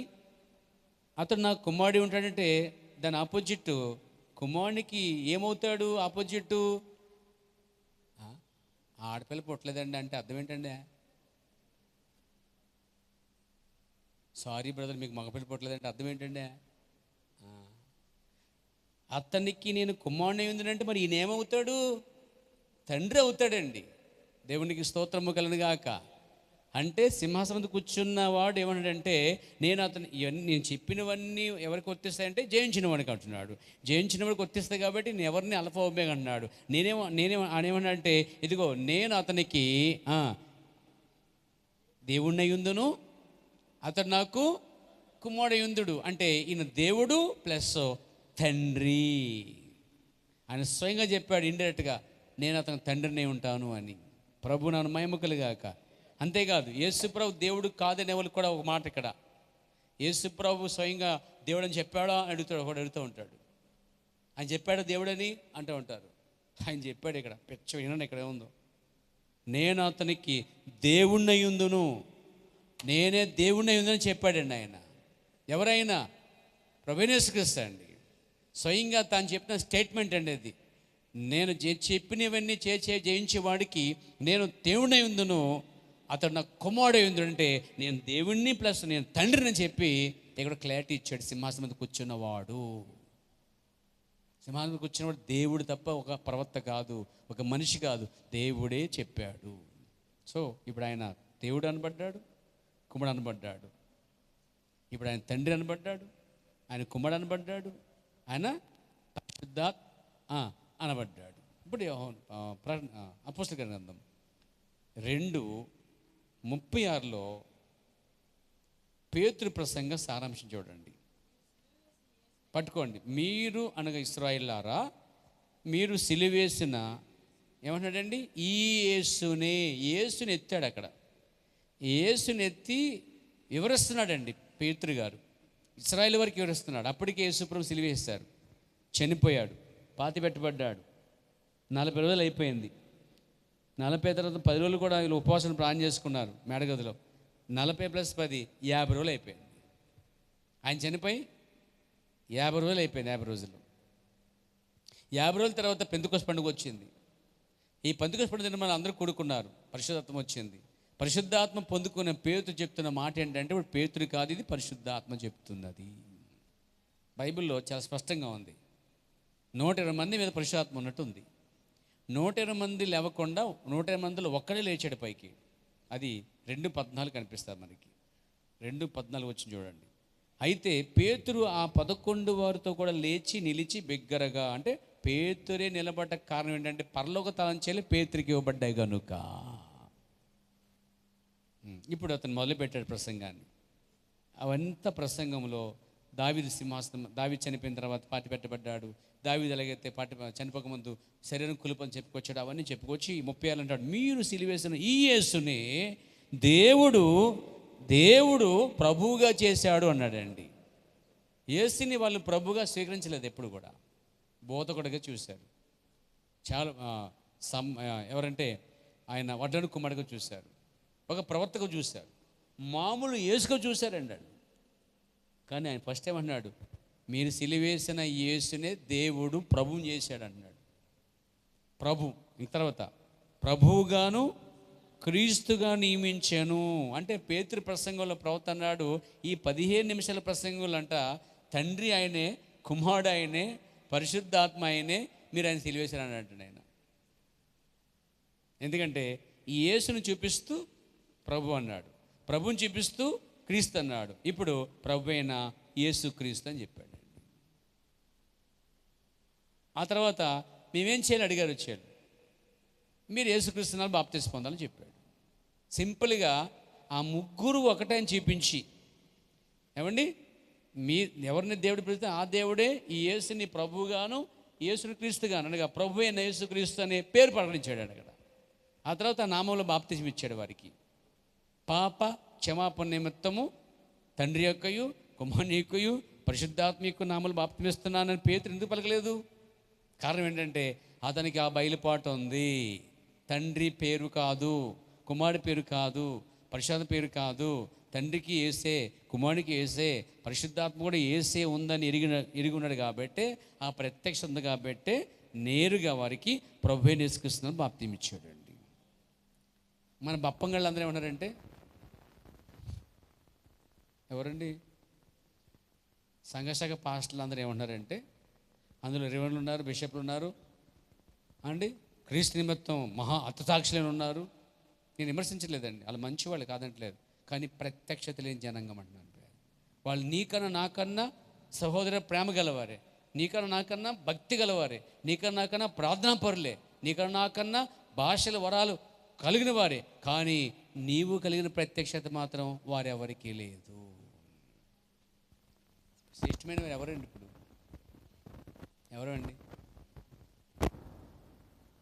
అతను నా కుమారుడు ఉంటాడంటే దాని ఆపోజిట్ కుమారునికి ఏమవుతాడు? ఆపోజిట్ ఆడపిల్ల పుట్టలేదండి అంటే అర్థం ఏంటండి? సారీ బ్రదర్, మీకు మగపిల్ల పుట్టలేదంటే అర్థం ఏంటండి? అతనికి నేను కుమారుని ఉందంటే మరి ఈయన ఏమవుతాడు? తండ్రి అవుతాడండి. దేవునికి స్తోత్రము కలుగునుగాక. అంటే సింహాసనం మీద కూర్చున్నవాడు ఏమన్నాడంటే నేను చెప్పినవన్నీ ఎవరికి వర్తిస్తాయంటే జయించిన వాడికి అంటున్నాడు. జయించిన వాడికి వర్తిస్తాయి కాబట్టి నేను ఎవరిని అల్ఫా ఒమేగా అన్నాడు. నేనేమన్నా అంటే ఇదిగో నేను అతనికి దేవుణ్ణి యుందును, అతడు నాకు కుమారుడు యుందుడు. అంటే ఈయన దేవుడు ప్లస్ తండ్రి. ఆయన స్వయంగా చెప్పాడు ఇండైరెక్ట్గా, నేను అతని తండ్రినే ఉంటాను అని. ప్రభు నన్ను మహిమ కలుగాక. అంతేకాదు యేసుప్రభు దేవుడు కాదనే వాళ్ళు కూడా ఒక మాట ఇక్కడ, యేసుప్రభు స్వయంగా దేవుడు అని చెప్పాడా అని అడుగుతూ ఉంటాడు. ఆయన చెప్పాడు దేవుడని అంటూ ఉంటారు. ఆయన చెప్పాడు ఇక్కడ వినండి ఇక్కడ ఏముందో, నేను అతనికి దేవుణ్ణి యుందును, నేనే దేవుణ్ణి ఉందని చెప్పాడండి ఆయన. ఎవరైనా? ప్రభువైన యేసుక్రీస్తు అండి. స్వయంగా తాను చెప్పిన స్టేట్మెంట్ అండి అది. నేను చెప్పినవన్నీ జయించేవాడికి నేను దేవుణ్ణి ఉందును, అతడు నా కుమారుడై ఉందును. అంటే నేను దేవుణ్ణి ప్లస్ నేను తండ్రిని చెప్పి ఇక్కడ క్లారిటీ ఇచ్చాడు. సింహాసనం మీద కూర్చున్నవాడు, సింహాసనం మీద కూర్చున్నవాడు దేవుడు తప్ప ఒక ప్రవక్త కాదు, ఒక మనిషి కాదు, దేవుడే చెప్పాడు. సో ఇప్పుడు ఆయన దేవుడు అనబడ్డాడు, కుమారుడు అనబడ్డాడు. ఇప్పుడు ఆయన తండ్రి అనబడ్డాడు, ఆయన కుమారుడు అనబడ్డాడు, ఆయన పరిశుద్ధాత్మ అనబడ్డాడు. ఇప్పుడు అపోస్తల గ్రంథం 2:36 పేతురు ప్రసంగ సారాంశం చూడండి, పట్టుకోండి. మీరు అనగా ఇశ్రాయేలులారా, మీరు సిలువేసిన ఏమంటున్నాడండి? ఈ యేసుని ఎత్తాడు. అక్కడ యేసుని ఎత్తి వివరిస్తున్నాడండి పేతురు గారు. ఇశ్రాయేలు వరకు వివరిస్తున్నాడు. అప్పటికే యేసుప్రభు సిలువేశారు, చనిపోయాడు, పాతి పెట్టబడ్డాడు. 40 రోజులు అయిపోయింది. 40 తర్వాత 10 రోజులు కూడా వీళ్ళు ఉపవాసం ప్రాణం చేసుకున్నారు మేడగదిలో. 40 + 10 50 రోజులు అయిపోయింది. ఆయన చనిపోయి 50 రోజులు అయిపోయింది. 50 రోజులు 50 రోజుల తర్వాత పెంతెకొస్తు పండుగ వచ్చింది. ఈ పెంతెకొస్తు పండుగ మనం అందరూ కూడుకున్నారు. పరిశుద్ధాత్మ వచ్చింది. పరిశుద్ధాత్మ పొందుకునే పేతురు చెప్తున్న మాట ఏంటంటే, ఇప్పుడు పేతురు కాదు, ఇది పరిశుద్ధాత్మ చెప్తున్నది. బైబిల్లో చాలా స్పష్టంగా ఉంది. 120 మంది మీద పరిశుద్ధాత్మ ఉన్నట్టు ఉంది. 120 మంది లేవకుండా 120 మందిలో ఒక్కడే లేచాడు పైకి. అది 2:14 కనిపిస్తుంది మనకి. 2:14 వచ్చి చూడండి. అయితే పేతురు ఆ 11 వారితో కూడా లేచి నిలిచి బిగ్గరగా, అంటే పేతురే నిలబడ్డ కారణం ఏంటంటే పరలోక తాళంచెలు పేతురికి ఇవ్వబడ్డాయి కనుక. ఇప్పుడు అతను మొదలుపెట్టాడు ప్రసంగాన్ని. అవంతా ప్రసంగంలో దావీదు సింహాసనం, దావీదు చనిపోయిన తర్వాత పాతి పెట్టబడ్డాడు. దావీదు ఎలాగైతే చనిపోక ముందు శరీరం కులుపని చెప్పుకొచ్చాడు, అవన్నీ చెప్పుకొచ్చి 36 అంటాడు, మీరు సిలువేసిన ఈ యేసునే దేవుడు ప్రభువుగా చేశాడు అన్నాడండి. యేసుని వాళ్ళు ప్రభువుగా స్వీకరించలేదు, ఎప్పుడు కూడా బోధకుడిగా చూశారు. చాలా ఎవరంటే ఆయన వడ్డను కుమారుడిగా చూశారు, ఒక ప్రవర్తగా చూశారు, మామూలు యేసుగా చూశారండి. కానీ ఆయన ఫస్ట్ ఏమన్నాడు? మీరు సిలువేసిన యేసునే దేవుడు ప్రభువు చేశాడు అన్నాడు. ప్రభు తర్వాత ప్రభువుగాను క్రీస్తుగా నియమించాను. అంటే పేతురు ప్రసంగంలో ప్రవక్త అన్నాడు, ఈ 15 నిమిషాల ప్రసంగంలో అంట తండ్రి ఆయనే, కుమారుడు ఆయనే, పరిశుద్ధాత్మ ఆయనే, మీరు ఆయన సిలువేశారు అన్నట్టు ఆయన. ఎందుకంటే ఈ యేసును చూపిస్తూ ప్రభు అన్నాడు, ప్రభుని చూపిస్తూ క్రీస్తు అన్నాడు. ఇప్పుడు ప్రభు అయిన యేసు క్రీస్తు అని చెప్పాడు. ఆ తర్వాత మేమేం చేయాలి అడిగారు, వచ్చాడు. మీరు యేసుక్రీస్తునాలు బాప్తిసం పొందాలని చెప్పాడు. సింపుల్గా ఆ ముగ్గురు ఒకటే అని చూపించి, ఏమండి ఎవరిని దేవుడు పిలిస్తే ఆ దేవుడే ఈ యేసుని ప్రభువుగాను యేసుని క్రీస్తుగాను, అనగా ప్రభు అయిన యేసు క్రీస్తు అనే పేరు ప్రకటించాడు అక్కడ. ఆ తర్వాత ఆ నామంలో బాప్తిసం ఇచ్చాడు వారికి. పాప క్షమాపణ నిమిత్తము తండ్రి యొక్కయు కుమారుని యొక్కయు పరిశుద్ధాత్మ యొక్క నామలు బాప్తిమిస్తున్నానని పేతురు ఎందుకు పలకలేదు? కారణం ఏంటంటే అతనికి ఆ బయలుపాటు ఉంది. తండ్రి పేరు కాదు, కుమారుడి పేరు కాదు, పరిశుద్ధాత్మ పేరు కాదు, తండ్రికి యేసే, కుమారుడికి యేసే, పరిశుద్ధాత్మ కూడా యేసే ఉందని ఎరిగి ఉన్నాడు. కాబట్టి ఆ ప్రత్యక్ష ఉంది కాబట్టి నేరుగా వారికి ప్రభువే యేసుక్రీస్తుని బాప్తిసం ఇచ్చాడండి. మన బప్పంగాళ్ళు అందరూ ఏమన్నారంటే, ఎవరండి సంఘశాఖ పాస్టర్లు అందరూ ఏమన్నారంటే, అందులో రెవెన్లు ఉన్నారు, బిషప్లు ఉన్నారు అండి, క్రీస్తు నిమిత్తం మహా అర్థసాక్షులైన ఉన్నారు. నేను విమర్శించలేదండి, వాళ్ళు మంచివాళ్ళు కాదంటలేదు, కానీ ప్రత్యక్షత లేని జనాంగం అంటున్నాను. వాళ్ళు నీకన్నా నాకన్నా సహోదర ప్రేమ గలవారే, నీకన్నా నాకన్నా భక్తి గలవారే, నీకన్నా నాకన్నా ప్రార్థనా పరులే, నీకన్నా నాకన్నా భాషల వరాలు కలిగిన వారే, కానీ నీవు కలిగిన ప్రత్యక్షత మాత్రం వారెవరికీ లేదు. శ్రేష్టమైన వారు ఎవరండి? ఇప్పుడు ఎవరండి?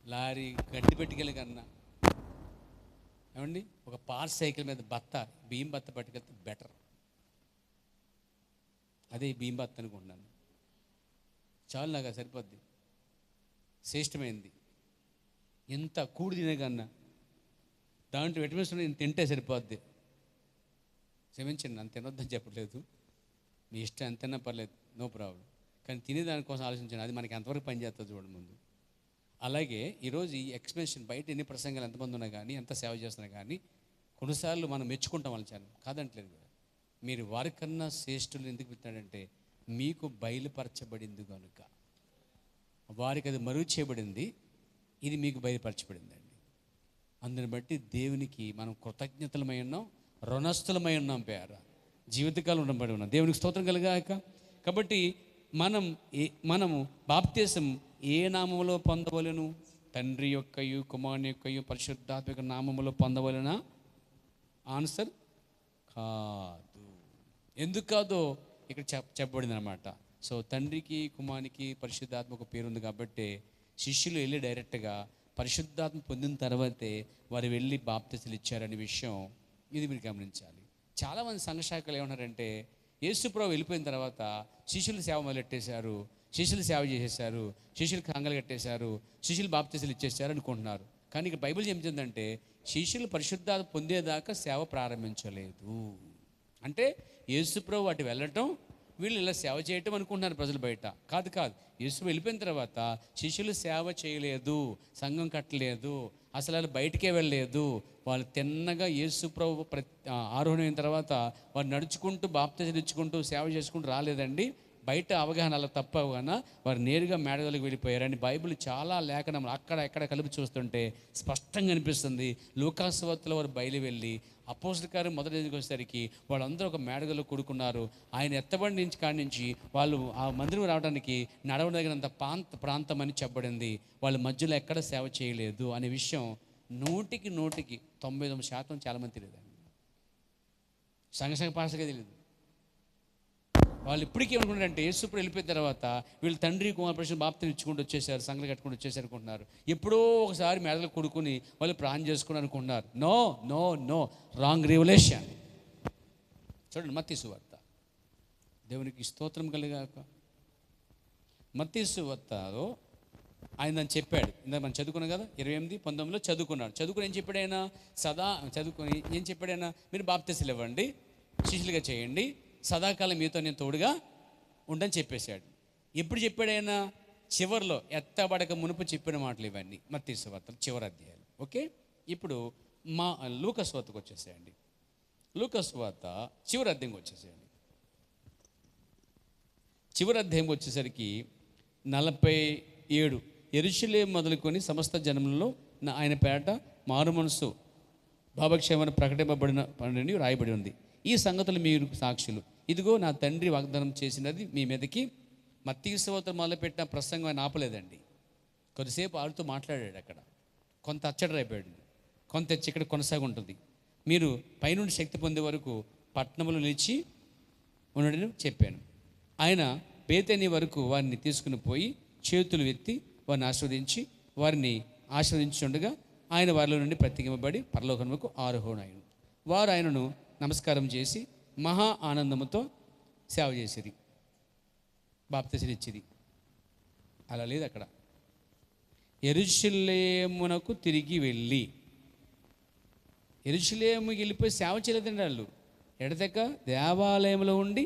లారీ గడ్డి పెట్టుకెళ్ళి కన్నా ఏమండి ఒక పార్స్ సైకిల్ మీద బియ్యం బత్త పట్టుకెళ్తే బెటర్. అదే బియ్యం బత్త అనుకుంటున్నాను, చాలు నాకు సరిపోద్ది, శ్రేష్టమైంది. ఎంత కూడి తినే కన్నా దాంట్లో విటమిన్స్ తింటే సరిపోద్ది. క్షమించండి, నన్ను తినొద్దని చెప్పట్లేదు, మీ ఇష్టం ఎంతైనా పర్లేదు, నో ప్రాబ్లం. కానీ తినేదానికోసం ఆలోచించండి, అది మనకి ఎంతవరకు పనిచేస్తుంది చూడండి ముందు. అలాగే ఈరోజు ఈ ఎక్స్ప్రెషన్ బయట ఎన్ని ప్రసంగాలు ఎంతమంది ఉన్నా కానీ, ఎంత సేవ చేస్తున్నా కానీ, కొన్నిసార్లు మనం మెచ్చుకుంటాం వాళ్ళ ఛానల్, కాదంటలేదు కదా. మీరు వారికన్నా శ్రేష్ఠులు ఎందుకు పెట్టాడంటే మీకు బయలుపరచబడింది కనుక. వారికి అది మరుగు చేయబడింది, ఇది మీకు బయలుపరచబడిందండి. అందుని బట్టి దేవునికి మనం కృతజ్ఞతలమై ఉన్నాం, రుణస్థులమై ఉన్నాం, పేర జీవితకాలం ఉండబడి ఉన్నాం. దేవునికి స్తోత్రం కలుగాక. కాబట్టి మనము బాప్తీసం ఏ నామములో పొందవలెను? తండ్రి యొక్కయు కుమారుని యొక్కయు పరిశుద్ధాత్మిక నామములో పొందవలెనా? ఆన్సర్ కాదు. ఎందుకు కాదో ఇక్కడ చెప్పబడింది అనమాట. సో తండ్రికి కుమారునికి పరిశుద్ధాత్మక పేరు ఉంది కాబట్టి శిష్యులు వెళ్ళి డైరెక్ట్గా పరిశుద్ధాత్మ పొందిన తర్వాతే వారు వెళ్ళి బాప్తీసాలు ఇచ్చారనే విషయం ఇది మీరు గమనించాలి. చాలామంది సంఘశాఖలు ఏమన్నారంటే యేసుప్రభు వెళ్ళిపోయిన తర్వాత శిష్యులు సేవ మొదలెట్టేశారు, శిష్యులు సేవ చేసేసారు, శిష్యులు కంగలు కట్టేశారు, శిష్యులు బాప్తీసాలు ఇచ్చేసారు అనుకుంటున్నారు. కానీ ఇక్కడ బైబిల్ ఏం చెప్తుందంటే శిష్యులు పరిశుద్ధాత్మ పొందేదాకా సేవ ప్రారంభించలేదు. అంటే యేసుప్రభు అటు వెళ్ళటం, వీళ్ళు ఇలా సేవ చేయటం అనుకుంటున్నారు ప్రజలు బయట. కాదు కాదు, యేసు వెళ్ళిపోయిన తర్వాత శిష్యులు సేవ చేయలేదు, సంఘం కట్టలేదు, అసలు వాళ్ళు బయటికే వెళ్ళలేదు. వాళ్ళు తిన్నగా యేసుప్రభు ఆరోహణ అయిన తర్వాత వారు నడుచుకుంటూ బాప్తీసాలు ఇచ్చుకుంటూ సేవ చేసుకుంటూ రాలేదండి. బయట అవగాహన అలా తప్ప అవగాహన, వారు నేరుగా మేడగలకు వెళ్ళిపోయారని బైబిల్ చాలా లేఖనం అక్కడ ఎక్కడ కలిపి చూస్తుంటే స్పష్టంగా అనిపిస్తుంది. లూకాసు సువార్తలో వారు బయలు వెళ్ళి అపోస్తలుల కార్యం మొదటి వచ్చేసరికి వాళ్ళందరూ ఒక మేడగలో కూడుకున్నారు. ఆయన ఎత్తబడి నుంచి కాడి నుంచి వాళ్ళు ఆ మందిరం రావడానికి నడవదగినంత ప్రాంతం అని చెప్పబడింది. వాళ్ళ మధ్యలో ఎక్కడ సేవ చేయలేదు అనే విషయం 100కి 99% చాలామంది తెలియదండి. సంఘ పాస్టర్గా తెలియదు. వాళ్ళు ఇప్పటికీ ఏమనుకుంటారంటే యేసుప్రభు వెళ్ళిపోయిన తర్వాత వీళ్ళు తండ్రి కుమార పరిశుద్ధ బాప్తిని ఇచ్చుకుంటూ వచ్చేసారు, సంఘలు కట్టుకుంటూ వచ్చేసారు అనుకుంటున్నారు. ఎప్పుడో ఒకసారి మెడలు కొడుకుని వాళ్ళు ప్రాణం చేసుకుని అనుకుంటున్నారు. No no no, wrong revolution. చూడండి మత్తయి సువార్త, దేవునికి స్తోత్రం కలిగాక. మత్తయి సువార్తలో ఆయన దాన్ని చెప్పాడు. ఇందాక మనం చదువుకున్నాం కదా, 28:19 చదువుకున్నాడు. చదువుకుని ఏం చెప్పాడు ఆయన? చదువుకొని ఏం చెప్పాడు ఆయన? మీరు బాప్తీసాలు ఇవ్వండి, శిష్యులుగా చేయండి, సదాకాలం మీతో నేను తోడుగా ఉండని చెప్పేశాడు. ఎప్పుడు చెప్పాడు ఆయన? చివరిలో, ఎత్తబడక మునుపు చెప్పిన మాటలు ఇవన్నీ మత్తయి సువార్త చివరి అధ్యాయాలు. ఓకే, ఇప్పుడు లూకా సువార్తకు వచ్చేసేయండి. లూకా సువార్త చివరి అధ్యాయంకి వచ్చేసేయండి. చివరి అధ్యాయంకి వచ్చేసరికి 47 యెరూషలేము మొదలుకొని సమస్త జనములలో ఆయన పేరట మారు మనసు భావక్షేమను ప్రకటింపబడిన పని రాయబడి ఉంది. ఈ సంగతులు మీరు సాక్షులు. ఇదిగో నా తండ్రి వాగ్దానం చేసినది మీ మీదకి. మత్తయి సువార్త మొదలుపెట్టిన ప్రసంగం ఆయన ఆపలేదండి. కొద్దిసేపు ఆడుతూ మాట్లాడాడు. అక్కడ కొంత అచ్చడి రైపాడు, కొంత ఇక్కడ కొనసాగి ఉంటుంది. మీరు పైనుండి శక్తి పొందే వరకు పట్టణంలో నిలిచి ఉండడని చెప్పాను. ఆయన బేతేని వరకు వారిని తీసుకుని పోయి చేతులు ఎత్తి వారిని ఆశీర్వదించుండగా ఆయన వారిలో నుండి ప్రత్యేకింపబడి పరలోకముకు ఆరోహణాయను. వారు ఆయనను నమస్కారం చేసి మహా ఆనందముతో సేవ చేసేది, బాప్తీసాలు ఇచ్చేది. అలా లేదు అక్కడ. యెరూషలేమునకు తిరిగి వెళ్ళి, యెరూషలేముకి వెళ్ళిపోయి సేవ చేయలేదండి వాళ్ళు. ఎడతెక్క దేవాలయంలో ఉండి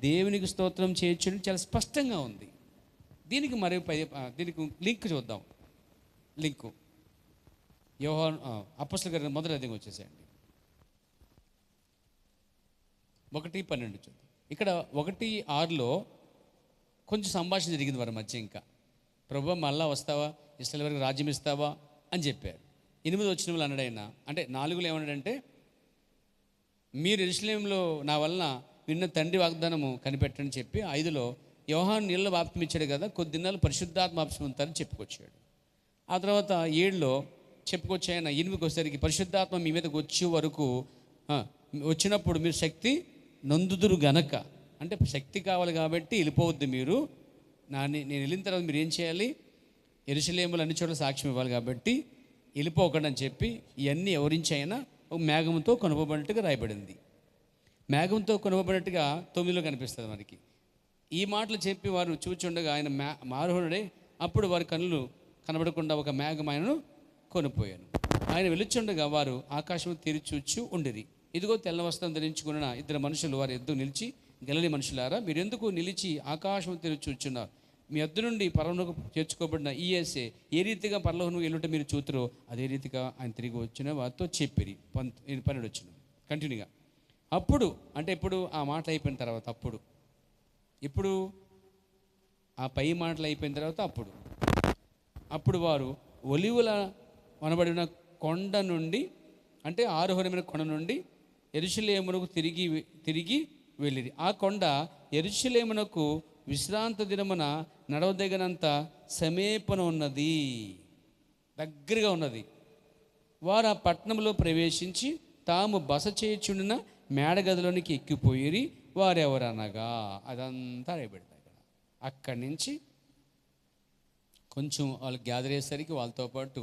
దేవునికి స్తోత్రం చేయొచ్చు చాలా స్పష్టంగా ఉంది. దీనికి దీనికి లింక్ చూద్దాం. లింకు యోహాను అపోస్తలుల కార్యం మొదటి అధ్యాయం వచ్చేసేయండి. 1:12 చూద్దాం. ఇక్కడ 1:6లో కొంచెం సంభాషణ జరిగింది వారి మధ్య. ఇంకా ప్రభువా మళ్ళా వస్తావా, ఇశ్రాయేలు వరకు రాజ్యం ఇస్తావా అని చెప్పారు. 8 వచనంలో అన్నాడైనా, అంటే 4లో ఏమన్నాడంటే, మీరు యెరూషలేములో నా వలన విన్న తండ్రి వాగ్దానము కనిపెట్టని చెప్పి 5లో యోహాను నీళ్ళ బాప్తిసం ఇచ్చాడు కదా, కొద్ది దినాలు పరిశుద్ధాత్మ బాప్తిసం ఉంటారని చెప్పుకొచ్చాడు. ఆ తర్వాత 7లో చెప్పుకొచ్చాయన 8కి వచ్చేసరికి పరిశుద్ధాత్మ మీ మీదకి వచ్చే వరకు వచ్చినప్పుడు మీరు శక్తి నందుదురు గనక, అంటే శక్తి కావాలి కాబట్టి వెళ్ళిపోవద్దు మీరు. నేను వెళ్ళిన తర్వాత మీరు ఏం చేయాలి? యెరూషలేములో అన్ని చోట్ల సాక్ష్యం ఇవ్వాలి కాబట్టి వెళ్ళిపోకండి అని చెప్పి ఇవన్నీ ఎవరించైనా ఒక మేఘంతో కొనుగోబడినట్టుగా రాయబడింది. మేఘంతో కొనుగోబడినట్టుగా 9లో కనిపిస్తుంది మనకి. ఈ మాటలు చెప్పి వారు చూచుండగా ఆయన మారోహణుడే. అప్పుడు వారి కన్నులు కనబడకుండా ఒక మేఘం ఆయనను కొనిపోయాను. ఆయన వెలుచుండగా వారు ఆకాశం తెరిచూచు ఉండిరి. ఇదిగో తెల్ల వస్త్రం ధరించుకున్న ఇద్దరు మనుషులు వారి ఎద్దు నిలిచి, గలిలీ మనుషులారా, మీరెందుకు నిలిచి ఆకాశం తెరిచి చూచున్నారు? మీ ఎద్దు నుండి పరలోకం చేర్చుకోబడిన ఈ యేసే ఏ రీతిగా పరలోకం వెళ్ళుంటే మీరు చూతురో అదే రీతిగా ఆయన తిరిగి వచ్చిన వారితో చెప్పిరి. 12 వచ్చిన కంటిన్యూగా. అప్పుడు అంటే ఇప్పుడు ఆ మాటలు అయిపోయిన తర్వాత, ఇప్పుడు ఆ పై మాటలు అయిపోయిన తర్వాత అప్పుడు వారు ఒలివుల అనబడిన కొండ నుండి, అంటే ఆరోహణమైన కొండ నుండి యెరూషలేమునకు తిరిగి వెళ్ళిరి. ఆ కొండ యెరూషలేమునకు విశ్రాంతి దినమున నడవదగినంత సమీపన ఉన్నది, దగ్గరగా ఉన్నది. వారు ఆ పట్టణంలో ప్రవేశించి తాము బస చేయుచుండిన మేడగదిలోనికి ఎక్కిపోయిరి. వారెవరనగా అదంతా రేపెడతాయి. అక్కడి నుంచి కొంచెం వాళ్ళు గ్యాదర్ అయ్యేసరికి వాళ్ళతో పాటు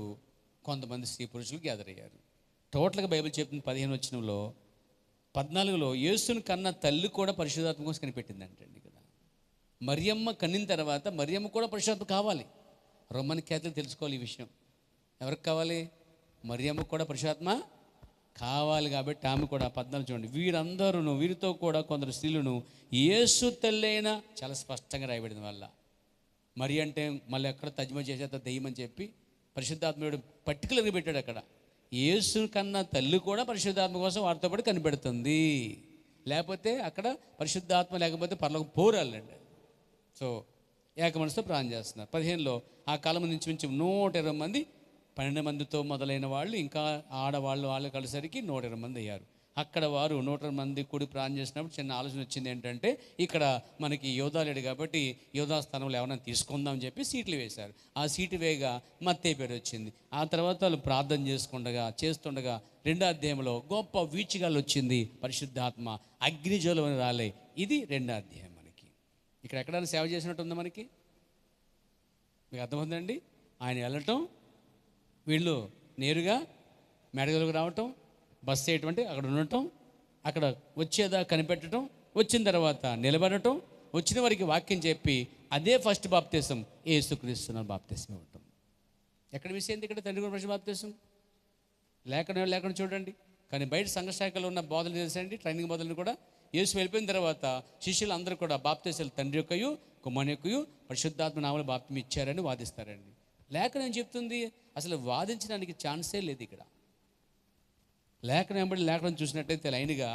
కొంతమంది స్త్రీ పురుషులు గ్యాదర్ అయ్యారు. టోటల్గా బైబిల్ చెప్తుంది 15 వచనంలో, 14లో యేసుని కన్న తల్లి కూడా పరిశుద్ధాత్మ కోసం కనిపెట్టిందంటండి. ఇక్కడ మరియమ్మ కన్నిన తర్వాత మరియమ్మ కూడా పరిశుద్ధాత్మ కావాలి. రోమన్ క్యాథలిక్ తెలుసుకోవాలి ఈ విషయం. ఎవరికి కావాలి? మరియమ్మ కూడా పరిశుద్ధాత్మ కావాలి. కాబట్టి ఆమె కూడా 14 చూడండి, వీరందరూ వీరితో కూడా కొందరు స్త్రీలను యేసు తల్లైన, చాలా స్పష్టంగా రాయబడింది. వల్ల మరి అంటే మళ్ళీ ఎక్కడ తజ్మ చేసేత దెయ్యం అని చెప్పి పరిశుద్ధాత్ముడు పర్టికులర్గా పెట్టాడు. అక్కడ యేసు కన్నా తల్లి కూడా పరిశుద్ధాత్మ కోసం వారితో పాటు కనిపెడుతుంది. లేకపోతే అక్కడ పరిశుద్ధాత్మ లేకపోతే పరలోకం పోరాలండి. సో ఏక మనసుతో ప్రార్థన చేస్తున్నారు. 15లో ఆ కాలం నుంచి 120 మంది, 12 మందితో మొదలైన వాళ్ళు, ఇంకా వాళ్ళు కలిసరికి 120 మంది అయ్యారు. అక్కడ వారు 120 మంది కూడి ప్రార్థన చేసినప్పుడు చిన్న ఆలోచన వచ్చింది. ఏంటంటే ఇక్కడ మనకి యోధా లేడు కాబట్టి యోధా స్థానంలో ఎవరైనా తీసుకుందాం అని చెప్పి సీట్లు వేశారు. ఆ సీటు వేగా మత్తయి పేరు వచ్చింది. ఆ తర్వాత వాళ్ళు ప్రార్థన చేస్తుండగా 2వ అధ్యాయంలో గొప్ప వీచిగాలు వచ్చింది. పరిశుద్ధాత్మ అగ్నిజ్వాల అని రాలే. ఇది 2వ అధ్యాయం. మనకి ఇక్కడ ఎక్కడైనా సేవ చేసినట్టు ఉందా? మనకి మీకు అర్థమవుతుందండి? ఆయన వెళ్ళటం, వీళ్ళు నేరుగా మేడగలకు రావటం, బస్ చేయటం, అక్కడ ఉండటం, అక్కడ వచ్చేదా కనిపెట్టడం, వచ్చిన తర్వాత నిలబడటం, వచ్చిన వారికి వాక్యం చెప్పి అదే ఫస్ట్ బాప్తీసం యేసుక్రీస్తు బాప్తీసం ఇవ్వటం. ఎక్కడ మిస్ అయింది? ఇక్కడ తండ్రి గురించి బాప్తీసం లేకుండా చూడండి. కానీ బయట సంఘశాఖలో ఉన్న బోధలు చేసండి, ట్రైనింగ్ బోధలను కూడా యేసు వెళ్ళిపోయిన తర్వాత శిష్యులు అందరూ కూడా బాప్తీసాలు తండ్రి యొక్కయు కుమారుని యొక్కయు పరిశుద్ధాత్మ నామములో బాప్తిసం ఇచ్చారని వాదిస్తారండి. లేఖనం చెప్తుంది అసలు వాదించడానికి ఛాన్సే లేదు. ఇక్కడ లేఖనం చూసినట్టయితే లైన్గా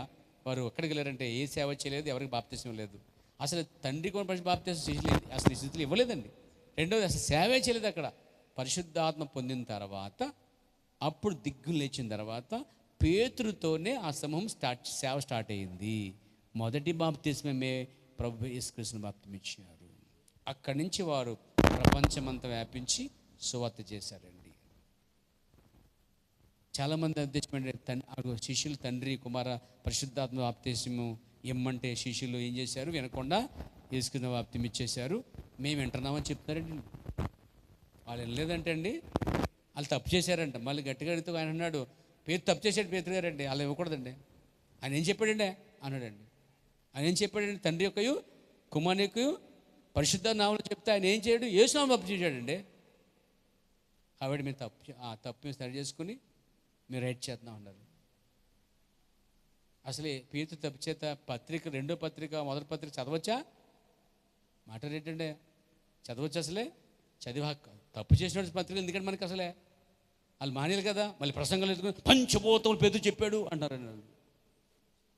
వారు ఎక్కడికి వెళ్ళారంటే ఏ సేవ చేయలేదు, ఎవరికి బాప్తీసం లేదు. అసలు తండ్రి కూడా బాప్తీసం అసలు ఈ స్థితిలో ఇవ్వలేదండి. రెండవది అసలు సేవే చేయలేదు. అక్కడ పరిశుద్ధాత్మ పొందిన తర్వాత అప్పుడు దిగ్గులు లేచిన తర్వాత పేతురుతోనే ఆ సమూహం సేవ స్టార్ట్ అయ్యింది. మొదటి బాప్తీసమే ప్రభు యేసుక్రీస్తుని బాప్తిసం ఇచ్చారు. అక్కడి నుంచి వారు ప్రపంచమంతా వ్యాపించి సువార్త చేశారండి. చాలామంది ఉద్దేశం శిష్యులు తండ్రి కుమార పరిశుద్ధాత్మ బాప్తిసము ఇమ్మంటే శిష్యులు ఏం చేశారు? వినకుండా యేసుక్రీస్తు బాప్తిసం ఇచ్చేశారు. మేము వింటున్నామని చెప్తున్నారండి. వాళ్ళు వినలేదంటే అండి, వాళ్ళు తప్పు చేశారంట. మళ్ళీ గట్టిగా అడిగితే ఆయన అన్నాడు, తప్పు చేశాడు పేతురు గారండి, అలా ఇవ్వకూడదండి. ఆయన ఏం చెప్పాడండి అన్నాడండి. ఆయన ఏం చెప్పాడండి? తండ్రి యొక్కయు కుమారుని యొక్కయు పరిశుద్ధ నామములో చెప్తే ఆయన ఏం చేయడు? యేసునామములో తప్పు చేశాడండి. కాబట్టి మీరు తప్పు సరి చేసుకుని మీరు రైట్ చేద్దాం అన్నారు. అసలే పేతురు తప్పు చేత పత్రిక, 2వ పత్రిక, మొదటి పత్రిక చదవచ్చా? మాట ఏంటంటే చదవచ్చు. అసలే చదివా తప్పు చేసిన పత్రిక ఎందుకంటే మనకి అసలే వాళ్ళు మానేలు కదా. మళ్ళీ ప్రసంగాలు ఎత్తుకుని పంచభూతములు పేతురు చెప్పాడు అంటారు.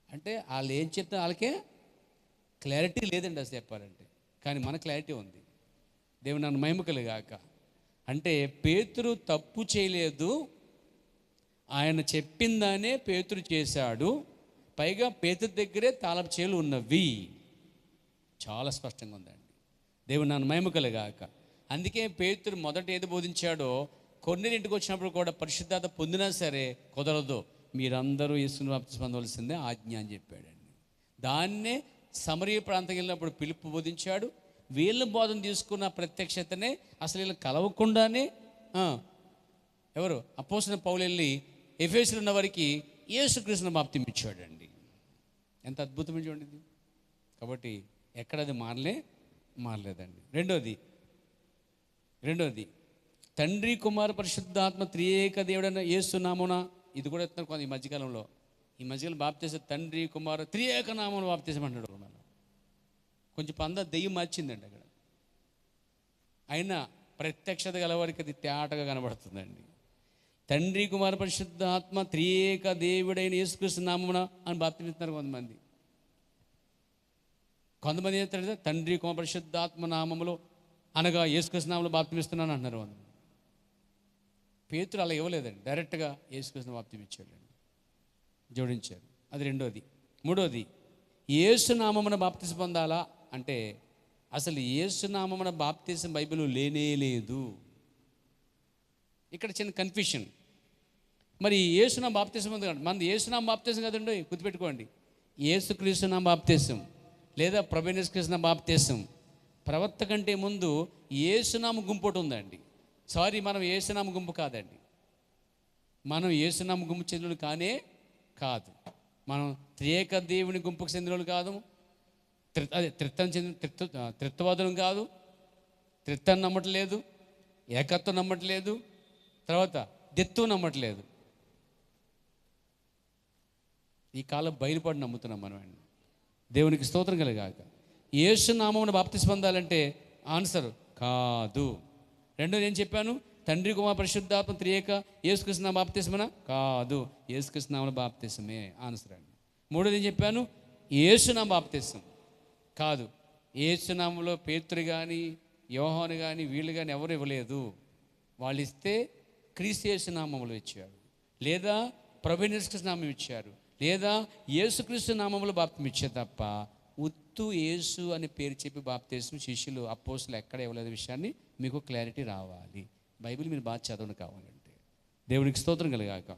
అంటే వాళ్ళు ఏం చెప్తే వాళ్ళకే క్లారిటీ లేదండి అసలు చెప్పాలంటే. కానీ మన క్లారిటీ ఉంది. దేవుని నన్ను మహిమ కలుగాక. అంటే పేతురు తప్పు చేయలేదు, ఆయన చెప్పిందానే పేతురు చేశాడు. పైగా పేతురు దగ్గరే తాళపు చేలు ఉన్నవి. చాలా స్పష్టంగా ఉందండి. దేవుని నన్ను మహిమ కలుగాక. అందుకే పేతురు మొదట ఏది బోధించాడో, కొన్నింటికి వచ్చినప్పుడు కూడా పరిశుద్ధాత్మ పొందినా సరే కుదరదు, మీరందరూ యేసుని బాప్తిసం పొందవలసిందే ఆజ్ఞ అని చెప్పాడండి. దాన్నే సమరయ ప్రాంతం వెళ్ళినప్పుడు పిలుపు బోధించాడు. వీళ్ళ బోధన తీసుకున్న ప్రత్యక్షతనే అసలు వీళ్ళు కలవకుండానే ఎవరు అపోస్తలుడైన పౌలు వెళ్ళి ఎఫెసులో ఉన్న వారికి యేసుక్రీస్తుని బాప్తిసం ఇచ్చాడండి. ఎంత అద్భుతమైన చూడండి. కాబట్టి ఎక్కడది మారలేదండి. రెండోది తండ్రి కుమార పరిశుద్ధాత్మ త్రియేక దేవుడైన యేసు నామమున, ఇది కూడా ఎత్తున్నారు కొంత ఈ మధ్యకాలంలో. ఈ మధ్యలో బాప్తీసం తండ్రి కుమారు త్రియేక నామములు బాప్తీసం అంటాడు. మనం కొంచెం దెయ్యం మార్చిందండి అక్కడ. అయినా ప్రత్యక్షత గలవారికి అది తేటగా కనబడుతుందండి. తండ్రి కుమార పరిశుద్ధాత్మ త్రియేక దేవుడైన యేసుక్రీస్తు నామమున అని బాప్తిస్తున్నారు కొంతమంది. కొంతమంది ఏంటంటే తండ్రి కుమార పరిశుద్ధాత్మ నామములో అనగా యేసుక్రీస్తు నామములో బాప్తిస్తున్నాను అంటున్నారు. పేతురు అలా ఇవ్వలేదండి, డైరెక్ట్గా యేసుక్రీస్తు బాప్తిసం ఇచ్చాడండి, జోడించారు. అది రెండోది. మూడోది, యేసు నామమున బాప్తిసం పొందాలా అంటే అసలు యేసు నామమున బాప్తిసం బైబిల్లో లేనే లేదు. ఇక్కడ చిన్న కన్ఫ్యూషన్. మరి యేసునామ బాప్తిసం ఉంది కదా, మనది యేసునామ బాప్తిసం కదండి, గుర్తుపెట్టుకోండి. యేసుక్రీస్తునామ బాప్తిసం లేదా ప్రభువైన యేసుక్రీస్తునామ బాప్తిసం. ప్రవక్త కంటే ముందు యేసునామ గుంపు ఒకటి ఉందండి. సారీ, మనం యేసునామ గుంపు కాదండి. మనం యేసునామ గుంపు చెందిన కానే కాదు. మనం త్రియేక దేవుని గుంపుకు చెందిన కాదు. అదే త్రిత్వవాదులం కాదు. త్రిత్వం నమ్మట్లేదు, ఏకత్వం నమ్మట్లేదు, తర్వాత దిత్వం నమ్మట్లేదు. ఈ కాలం బయలుపడి నమ్ముతున్నాం మనం అండి. దేవునికి స్తోత్రం కలగాక. యేసు నామమున బాప్తిసం పొందాలంటే ఆన్సర్ కాదు. రెండోది ఏం చెప్పాను, తండ్రి కుమార పరిశుద్ధాత్మ త్రియేక యేసుక్రీస్తు నామ బాప్తిసమనా కాదు, యేసుక్రీస్తు నామమున బాప్తిసమే ఆన్సర్ అండి. మూడోది ఏం చెప్పాను, యేసునామ బాప్తిసం కాదు. యేసునామంలో పేతురు కానీ యోహాను కానీ వీళ్ళు కానీ ఎవరు ఇవ్వలేదు. వాళ్ళు ఇస్తే క్రీస్తు యేసు నామములో ఇచ్చారు, లేదా ప్రభువైన యేసుక్రీస్తు నామం ఇచ్చారు, లేదా యేసుక్రీస్తు నామములో బాప్తిసం ఇచ్చారు తప్ప ఉత్తు యేసు అని పేరు చెప్పి బాప్తిసం శిష్యులు అపోస్తులు ఎక్కడ ఇవ్వలేదు. విషయాన్ని మీకు క్లారిటీ రావాలి. బైబిల్ మీరు బాగా చదవడం కావాలంటే. దేవునికి స్తోత్రం కలగాక.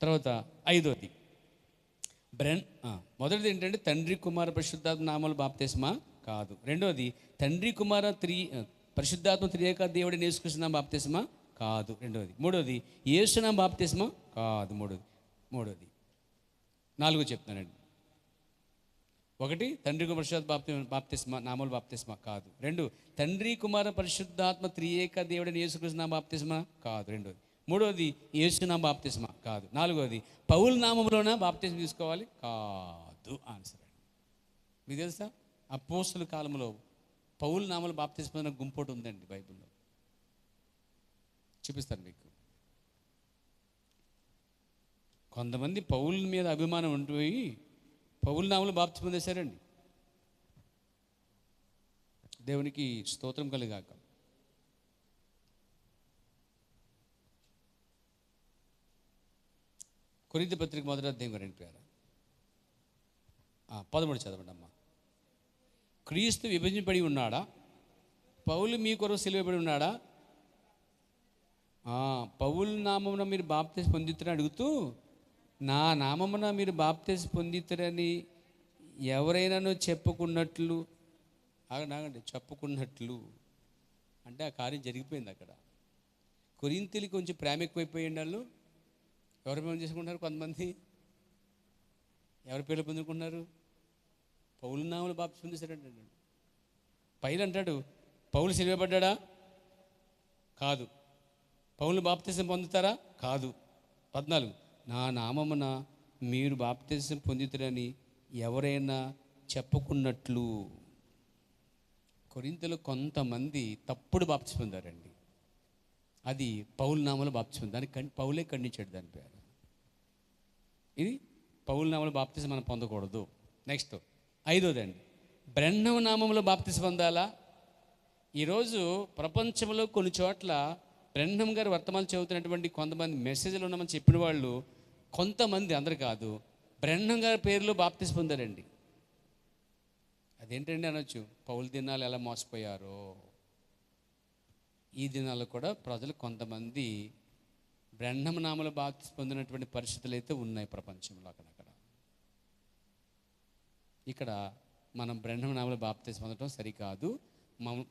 తర్వాత ఐదోది మొదటిది ఏంటంటే తండ్రి కుమార పరిశుద్ధాత్మ నామములో బాప్తిసమా కాదు. రెండోది తండ్రి కుమార పరిశుద్ధాత్మ త్రియేక దేవుడిని యేసుక్రీస్తు బాప్తిసమా కాదు, రెండోది. మూడోది యేసునామ బాప్తిసమా కాదు, మూడోది. నాలుగో చెప్తున్నానండి. ఒకటి, తండ్రి కుమార పరిశుద్ధాత్మ బాప్తిస్మా నామముల బాప్తిస్మా కాదు. రెండు, తండ్రి కుమార పరిశుద్ధాత్మ త్రియేక దేవుడిని యేసుక్రీస్తు బాప్తిస్మా కాదు, రెండోది. మూడోది యేసునామ బాప్తిస్మా కాదు. నాలుగోది పౌలు నామములోన బాప్తిస్మం తీసుకోవాలి కాదు, ఆన్సర్ అండి. మీకు తెలుసా, అపోస్తుల కాలంలో పౌలు నామములో బాప్తిస్మం గుంపోటు ఉందండి బైబిల్లో. చూపిస్తాను మీకు. కొంతమంది పౌలు మీద అభిమానం ఉండిపోయి పౌలు నామములో బాప్తిస్మం పొందేశారండి. దేవునికి స్తోత్రం కలుగాక. కొరింథీ పత్రిక మొదటి అధ్యాయం 13 చదవండి అమ్మా. క్రీస్తు విభజింపబడి ఉన్నాడా? పౌలు మీ కొరకు సిలువబడి ఉన్నాడా? పౌలు నామమున మీరు బాప్తిసం పొందితురని అడుగుతూ, నా నామమున మీరు బాప్తిసం పొందితురని ఎవరైనాను చెప్పుకున్నట్లు చెప్పుకున్నట్లు అంటే ఆ కార్యం జరిగిపోయింది అక్కడ. కొరింథీయులకి కొంచెం ప్రేమ ఎక్కువైపోయింది. వాళ్ళు ఎవరి ప్రేమ చేసుకుంటున్నారు? కొంతమంది ఎవరి పేర్లు పొందుకుంటున్నారు? పౌలు నామములో బాప్తిసం పొందేశారంటాడు. పైన అంటాడు, పౌలు సిలువబడ్డా? కాదు. పౌలు బాప్తిసం పొందుతారా? కాదు. 14, నా నామమున మీరు బాప్తిసం పొందుతారని ఎవరైనా చెప్పుకున్నట్లు. కొరింథీయులు కొంతమంది తప్పుడు బాప్తిసం పొందారండి. అది పౌలు నామములో బాప్తిసం. దానికి పౌలే ఖండించాడు దాని పేరు. ఇది పౌలు నామములో బాప్తిసం మనం పొందకూడదు. నెక్స్ట్ ఐదోదండి, బ్రహ్మ నామములో బాప్తిసం పొందాలా? ఈరోజు ప్రపంచంలో కొన్ని చోట్ల బ్రహ్మం గారు వర్తమానం చదువుతున్నటువంటి కొంతమంది మెసేజ్లు ఉన్నామని చెప్పిన వాళ్ళు కొంతమంది, అందరు కాదు, బ్రహ్మం గారి పేరులో బాప్తిసం పొందారండి. అదేంటండి అనొచ్చు. పౌలు దినాలు ఎలా మోసపోయారో ఈ దినాల్లో కూడా ప్రజలు కొంతమంది బ్రహ్మ నామములో బాప్తిసం పొందినటువంటి పరిస్థితులు అయితే ఉన్నాయి ప్రపంచంలో అక్కడక్కడ. ఇక్కడ మనం బ్రహ్మ నామములో బాప్తిసం పొందడం సరికాదు,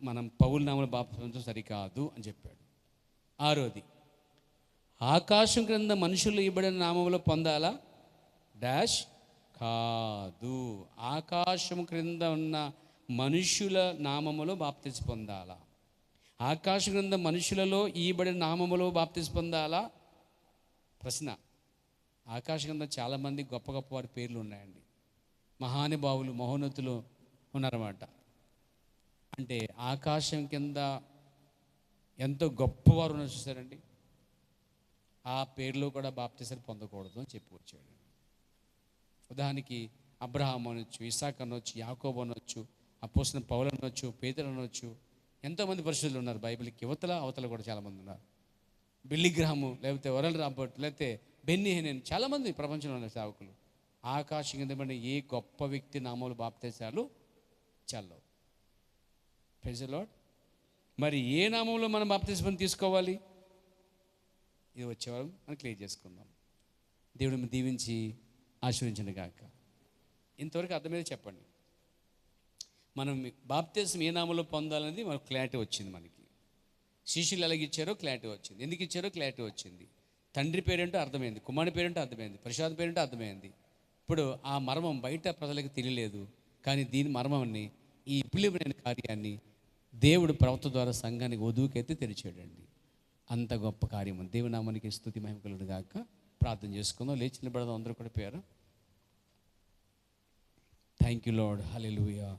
మనం పౌలు నామములో బాప్తిసం పొందడం సరికాదు అని చెప్పాడు. ఆరోది, ఆకాశం క్రింద మనుషులు ఇవ్వబడిన నామములో పొందాలా? డాష్ కాదు. ఆకాశం క్రింద ఉన్న మనుషుల నామములో బాప్తిసం పొందాలా? ఆకాశం క్రింద మనుషులలో ఇవ్వబడిన నామములో బాప్తిసం పొందాలా? ప్రశ్న. ఆకాశం కింద చాలామంది గొప్ప గొప్ప వారి పేర్లు ఉన్నాయండి. మహానుభావులు, మహోన్నతులు ఉన్నారన్నమాట. అంటే ఆకాశం కింద ఎంతో గొప్పవారు ఉన్నారు చూసారండి. ఆ పేర్లు కూడా బాప్తిసం పొందకూడదు అని చెప్పి వచ్చాడు. ఉదాహరణకి అబ్రహాం అనొచ్చు, ఇసాక్ అనొచ్చు, యాకోబు అనొచ్చు, అపోస్తలుడైన పౌలు అనొచ్చు, పేతురు అనొచ్చు. ఎంతోమంది పరిశుద్ధులు ఉన్నారు బైబిల్కి యువతల అవతల కూడా చాలామంది ఉన్నారు. బిల్లీ గ్రాము, లేకపోతే వరల్డ్ రాబర్ట్, లేకపోతే బెన్నీ హెనెన్, చాలామంది ప్రపంచంలో ఉన్న సేవకులు. ఆకాశం కింద పడిన ఏ గొప్ప వ్యక్తి నామములు బాప్తిసాలు చల్లవు. Praise the Lord. మరి ఏ నామంలో మనం బాప్తిసం తీసుకోవాలి? ఇది వచ్చేవారు మనం క్లియర్ చేసుకుందాం. దేవుడిని దీవించి ఆశీర్వదించను గాక. ఇంతవరకు అర్థమైతే చెప్పండి. మనం బాప్తిసం ఏ నామంలో పొందాలనేది మనకు క్లారిటీ వచ్చింది. మనకి శిష్యులు ఎలాగ ఇచ్చారో క్లారిటీ వచ్చింది, ఎందుకు ఇచ్చారో క్లారిటీ వచ్చింది. తండ్రి పేరేంటో అర్థమైంది, కుమారుని పేరేంటో అర్థమైంది, పరిశుద్ధ పేరేంటో అర్థమైంది. ఇప్పుడు ఆ మర్మం బయట ప్రజలకు తెలియలేదు, కానీ దీని మర్మాన్ని, ఈ విప్లవమైన కార్యాన్ని దేవుడు ప్రవక్త ద్వారా సంఘానికి వధువుకైతే తెరిచాడండి. అంత గొప్ప కార్యము. దేవుని నామానికి స్తుతి మహిమ కలుగును గాక. ప్రార్థన చేసుకుందాం. లేచి నిలబడదాం అందరూ కూడా పేరు. Thank you lord. హల్లెలూయా.